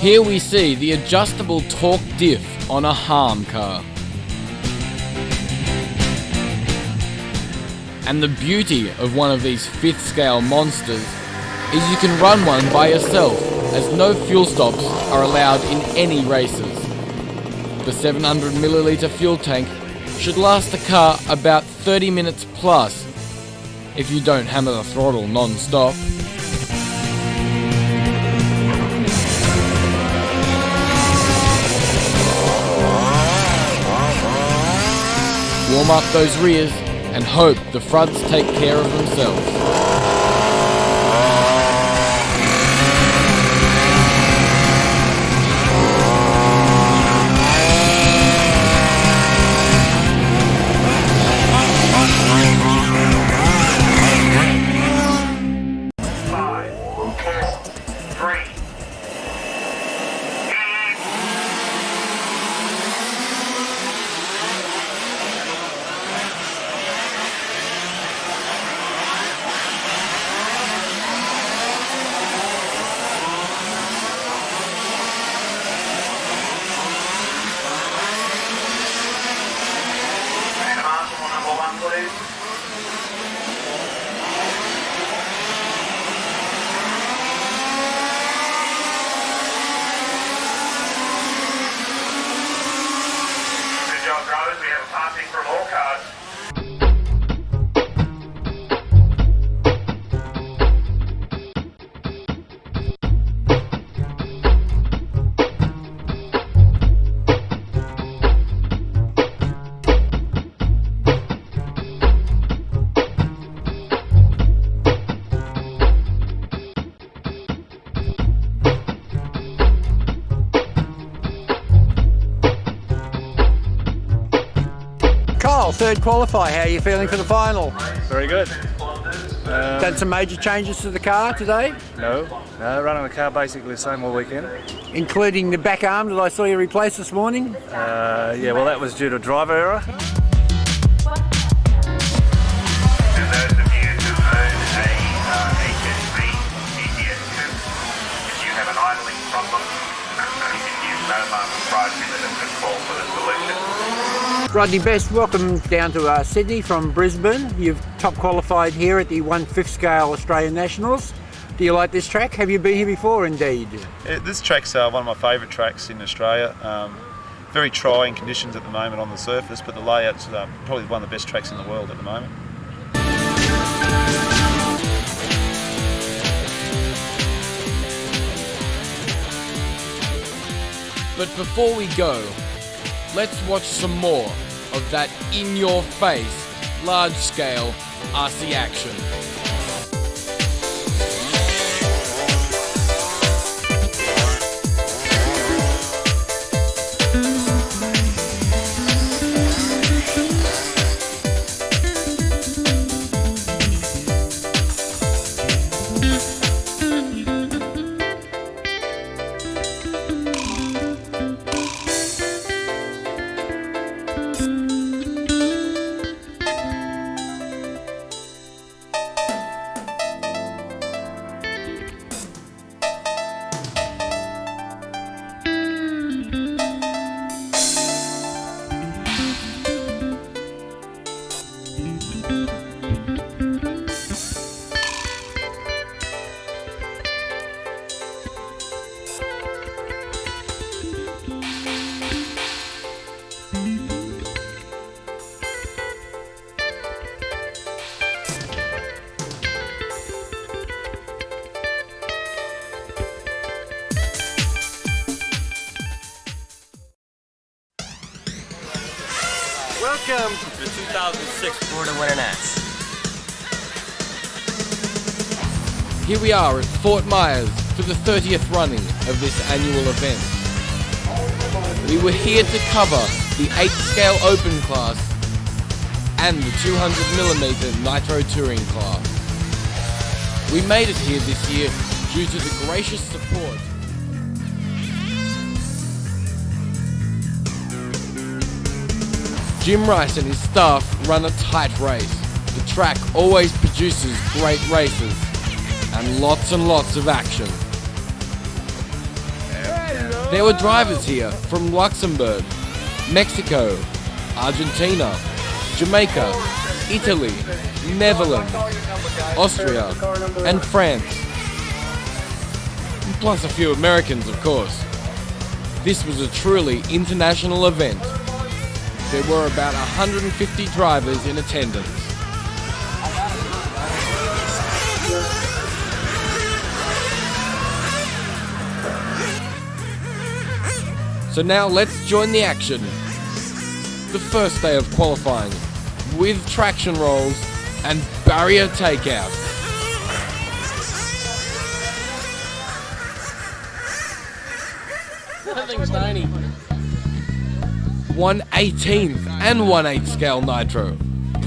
Here we see the adjustable torque diff on a harm car. And the beauty of one of these 5th scale monsters is you can run one by yourself, as no fuel stops are allowed in any races. The 700ml fuel tank should last the car about 30 minutes plus, if you don't hammer the throttle non-stop. Warm up those rears and hope the fronts take care of themselves. Third qualifier, how are you feeling for the final? Very good. Done some major changes to the car today? No, running the car basically the same all weekend. Including the back arm that I saw you replace this morning? Yeah, well that was due to driver error. To those of you who own a HSV ETS2, if you have an idling problem, you can use Nomar proprietary limited call for the solution. Rodney Best, welcome down to Sydney from Brisbane. You've top qualified here at the 1/5 scale Australian Nationals. Do you like this track? Have you been here before indeed? This track's one of my favourite tracks in Australia. Very trying conditions at the moment on the surface, but the layout's probably one of the best tracks in the world at the moment. But before we go, let's watch some more of that in-your-face, large-scale RC action. Welcome to the 2006 Florida Winter Nats. Here we are at Fort Myers for the 30th running of this annual event. We were here to cover the 8th scale open class and the 200mm nitro touring class. We made it here this year due to the gracious support Jim Rice and his staff run a tight race. The track always produces great races and lots of action. There were drivers here from Luxembourg, Mexico, Argentina, Jamaica, Italy, Netherlands, Austria, and France. Plus a few Americans, of course. This was a truly international event. There were about 150 drivers in attendance. So now let's join the action. The first day of qualifying, with traction rolls and barrier takeout. That thing's tiny. 1/18th and 1/8 scale nitro.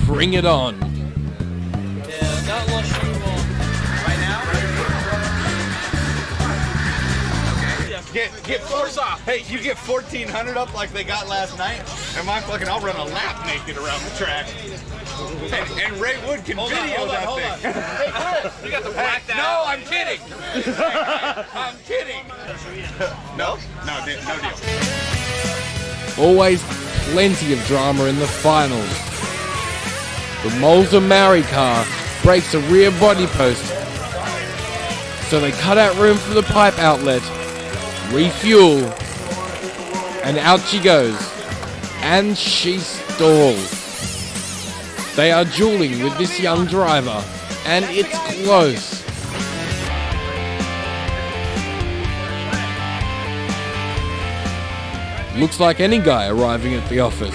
Bring it on. Yeah, that lost you right now. Get force off. Hey, you get 1,400 up like they got last night, and I'll run a lap naked around the track. And RAYWOOD can video that thing. Hey, Chris, You got the blacked out. no, I'm kidding. I'm kidding. No deal. Always plenty of drama in the finals. The Molza Maori car breaks a rear body post, so they cut out room for the pipe outlet, refuel, and out she goes. And she stalls. They are dueling with this young driver, and it's close. Looks like any guy arriving at the office.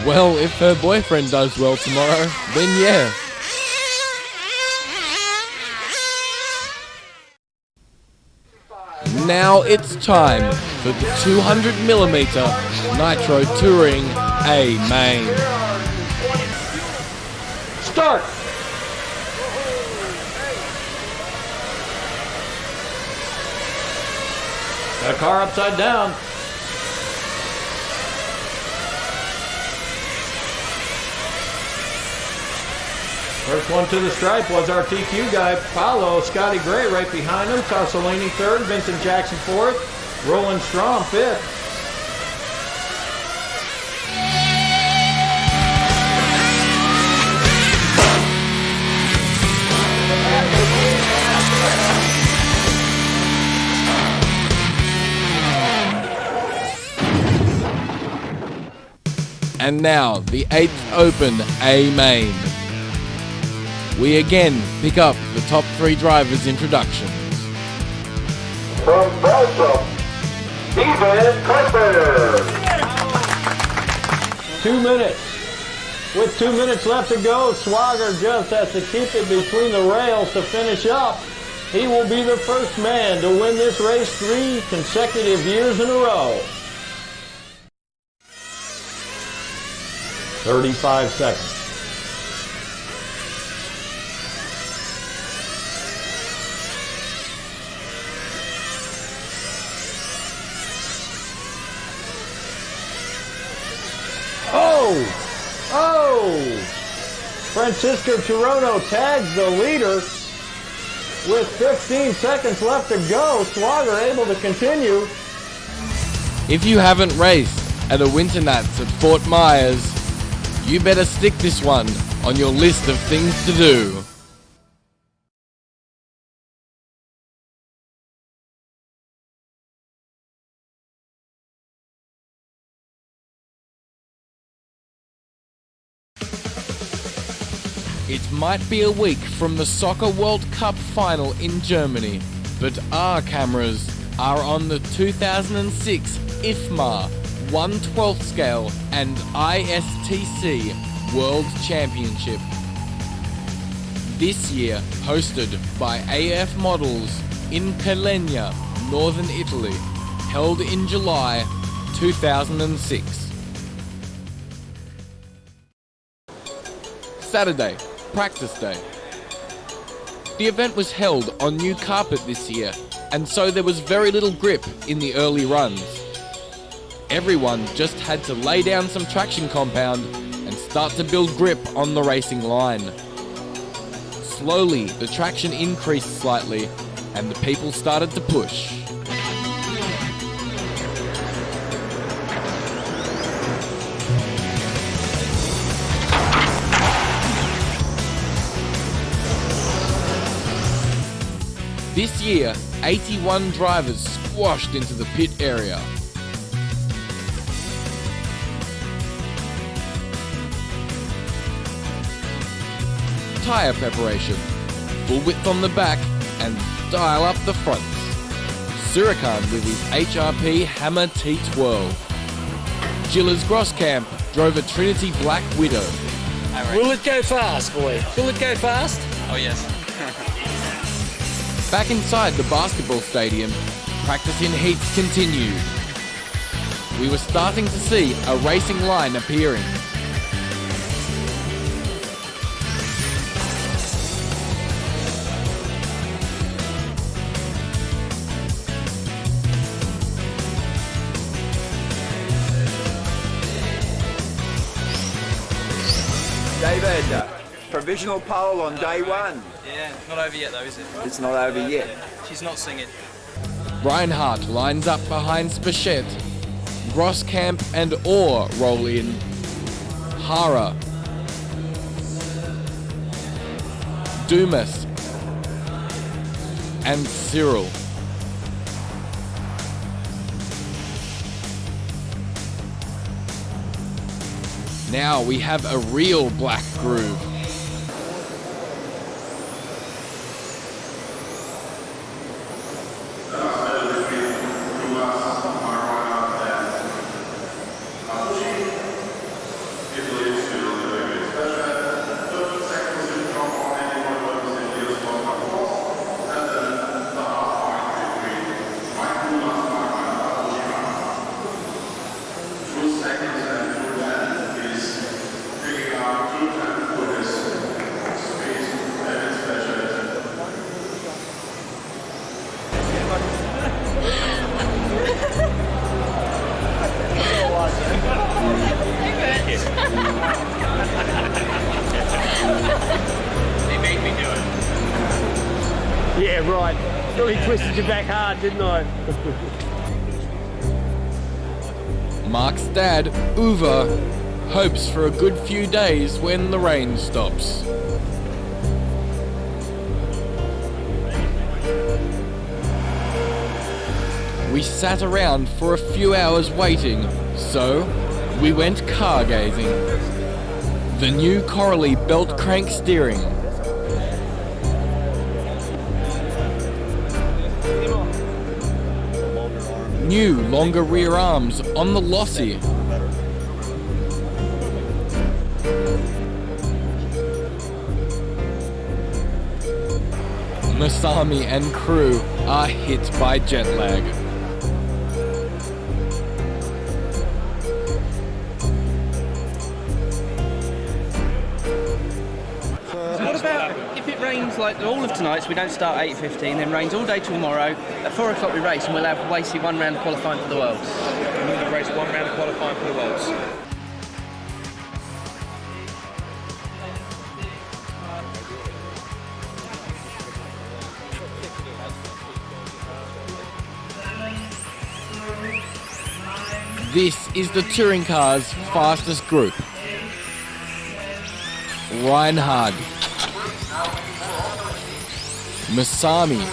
Well, if her boyfriend does well tomorrow, then yeah. Now it's time for the 200mm Nitro Touring A main. Start! Got a car upside down. First one to the stripe was our TQ guy, Paulo Scotty Gray right behind him. Sarsolini third, Vincent Jackson fourth, Roland Strom fifth. And now, the 8th Open A main. We again pick up the top 3 drivers' introductions. From Belgium, Steven Clifford. 2 minutes. With 2 minutes left to go, Swagger just has to keep it between the rails to finish up. He will be the first man to win this race 3 consecutive years in a row. 35 seconds. Oh! Francisco Chirono tags the leader with 15 seconds left to go. Swagger able to continue. If you haven't raced at a Winter Nats at Fort Myers, you better stick this one on your list of things to do. It might be a week from the Soccer World Cup final in Germany, but our cameras are on the 2006 IFMA 1/12 scale and ISTC World Championship. This year hosted by AF Models in Calenia, Northern Italy, held in July 2006. Saturday, practice day. The event was held on new carpet this year and so there was very little grip in the early runs. Everyone just had to lay down some traction compound and start to build grip on the racing line. Slowly, the traction increased slightly, and the people started to push. This year, 81 drivers squashed into the pit area. Tyre preparation, full width on the back and dial up the fronts. Surakan with his HRP Hammer T12. Gilles Grosskamp drove a Trinity Black Widow. Will it go fast, boy? Will it go fast? Oh yes. Back inside the basketball stadium, practice in heats continued. We were starting to see a racing line appearing. David, provisional pole on day one. Yeah, not over yet though, is it? It's not over yet. She's not singing. Reinhardt lines up behind Spachette. Grosskamp and Orr roll in. Hara. Dumas. And Cyril. Now we have a real black groove. He made me do it. Yeah, right. Really twisted you back hard, didn't I? Mark's dad, Uwe, hopes for a good few days when the rain stops. We sat around for a few hours waiting, so we went car gazing. The new Coralie belt crank steering. New longer rear arms on the Lossy. Masami and crew are hit by jet lag. What about if it rains like all of tonight, so we don't start at 8:15, then rains all day tomorrow, at 4 o'clock we race and we'll have basically one round of qualifying for the Worlds. We're going to race one round of qualifying for the Worlds. This is the touring car's fastest group. Reinhardt, Masami,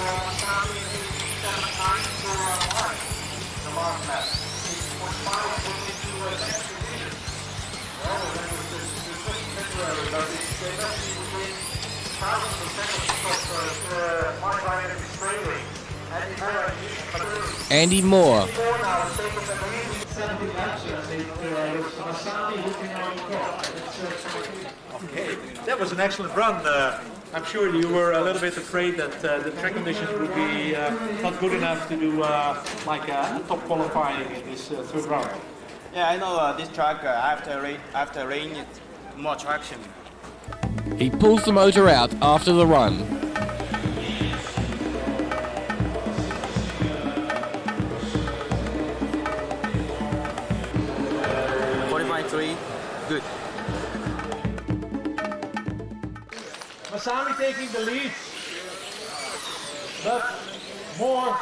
Andy Moore, Okay, that was an excellent run. I'm sure you were a little bit afraid that the track conditions would be not good enough to do like a top qualifying in this third round. Yeah, I know this track after rain, more traction. he pulls the motor out after the run. Masami taking the lead, but Moore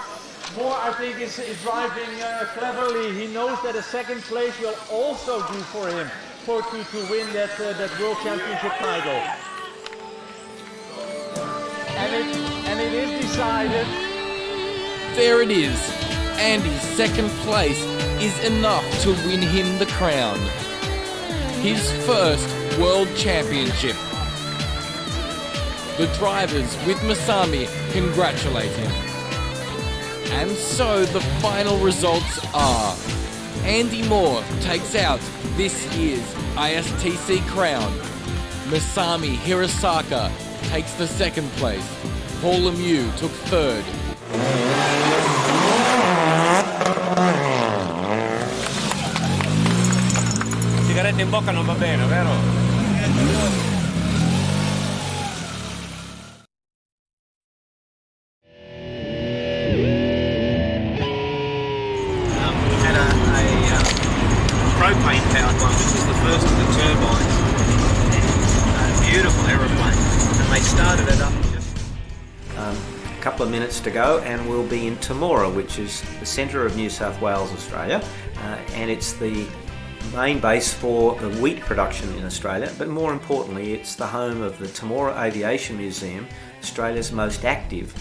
I think is driving cleverly. He knows that a second place will also do for him to win that World Championship title. And it is decided. There it is. Andy's second place is enough to win him the crown. His first World Championship. The drivers with Masami congratulate him. And so the final results are: Andy Moore takes out this year's ISTC crown. Masami Hirosaka takes the second place. Paul Lemieux took third. Sigarette in bocca non va bene, vero? Propane-powered one, which is the first of the turbines. Beautiful aeroplane, and they started it up just a couple of minutes to go, and we'll be in Temora, which is the centre of New South Wales, Australia, and it's the main base for the wheat production in Australia, but more importantly it's the home of the Temora Aviation Museum, Australia's most active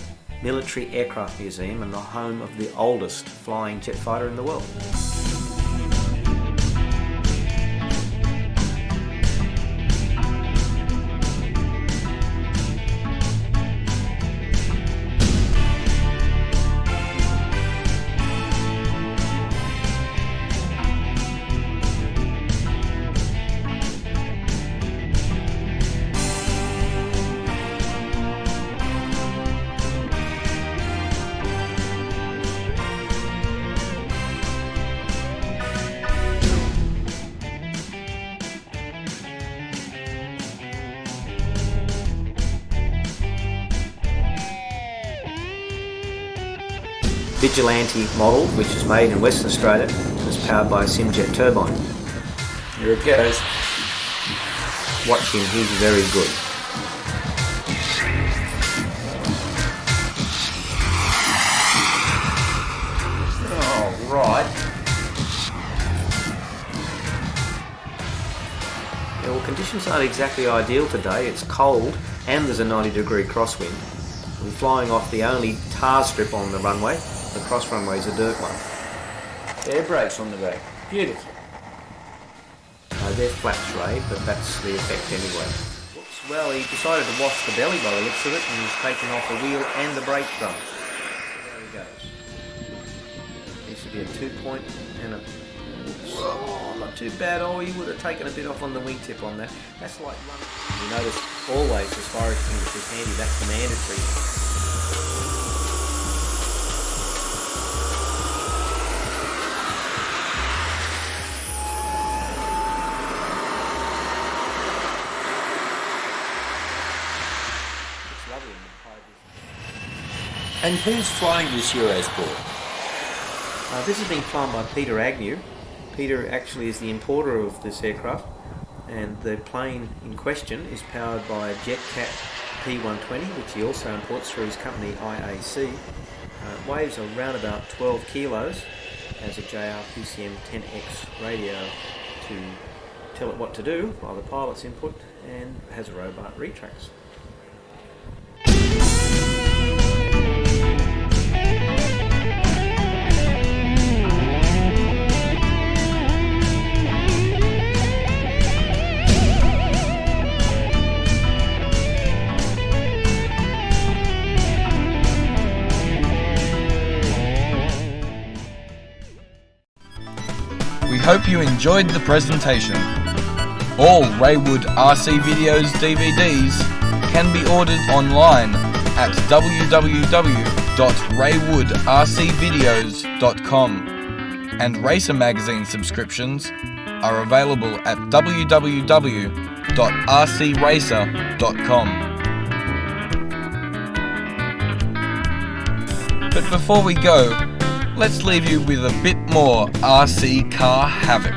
military aircraft museum and the home of the oldest flying jet fighter in the world. Vigilante model, which is made in Western Australia, is powered by a Simjet turbine. Here it goes. Watch him, he's very good. Oh, right. Yeah, well, conditions aren't exactly ideal today. It's cold and there's a 90-degree crosswind. We're flying off the only tar strip on the runway. The cross runway is a dirt one. Air brakes on the back. Beautiful. No, they're flaps, Ray, but that's the effect anyway. Oops, well, he decided to wash the belly by the looks of it, and he's taken off the wheel and the brake drum. There he goes. Needs to be a 2-point and a... Oh, not too bad. Oh, he would have taken a bit off on the wingtip on that. That's like running. You notice always, as far as English is handy, that's the mandatory. And who's flying this Eurosport? This has been flown by Peter Agnew. Peter actually is the importer of this aircraft, and the plane in question is powered by a JetCat P120, which he also imports through his company IAC. It weighs around about 12 kilos, has a JR PCM 10X radio to tell it what to do while the pilot's input, and has a robot retracts. We hope you enjoyed the presentation. All RAYWOOD RC videos DVDs can be ordered online at www.raywoodrcvideos.com, and Racer Magazine subscriptions are available at www.rcracer.com. But before we go, let's leave you with a bit more RC car havoc.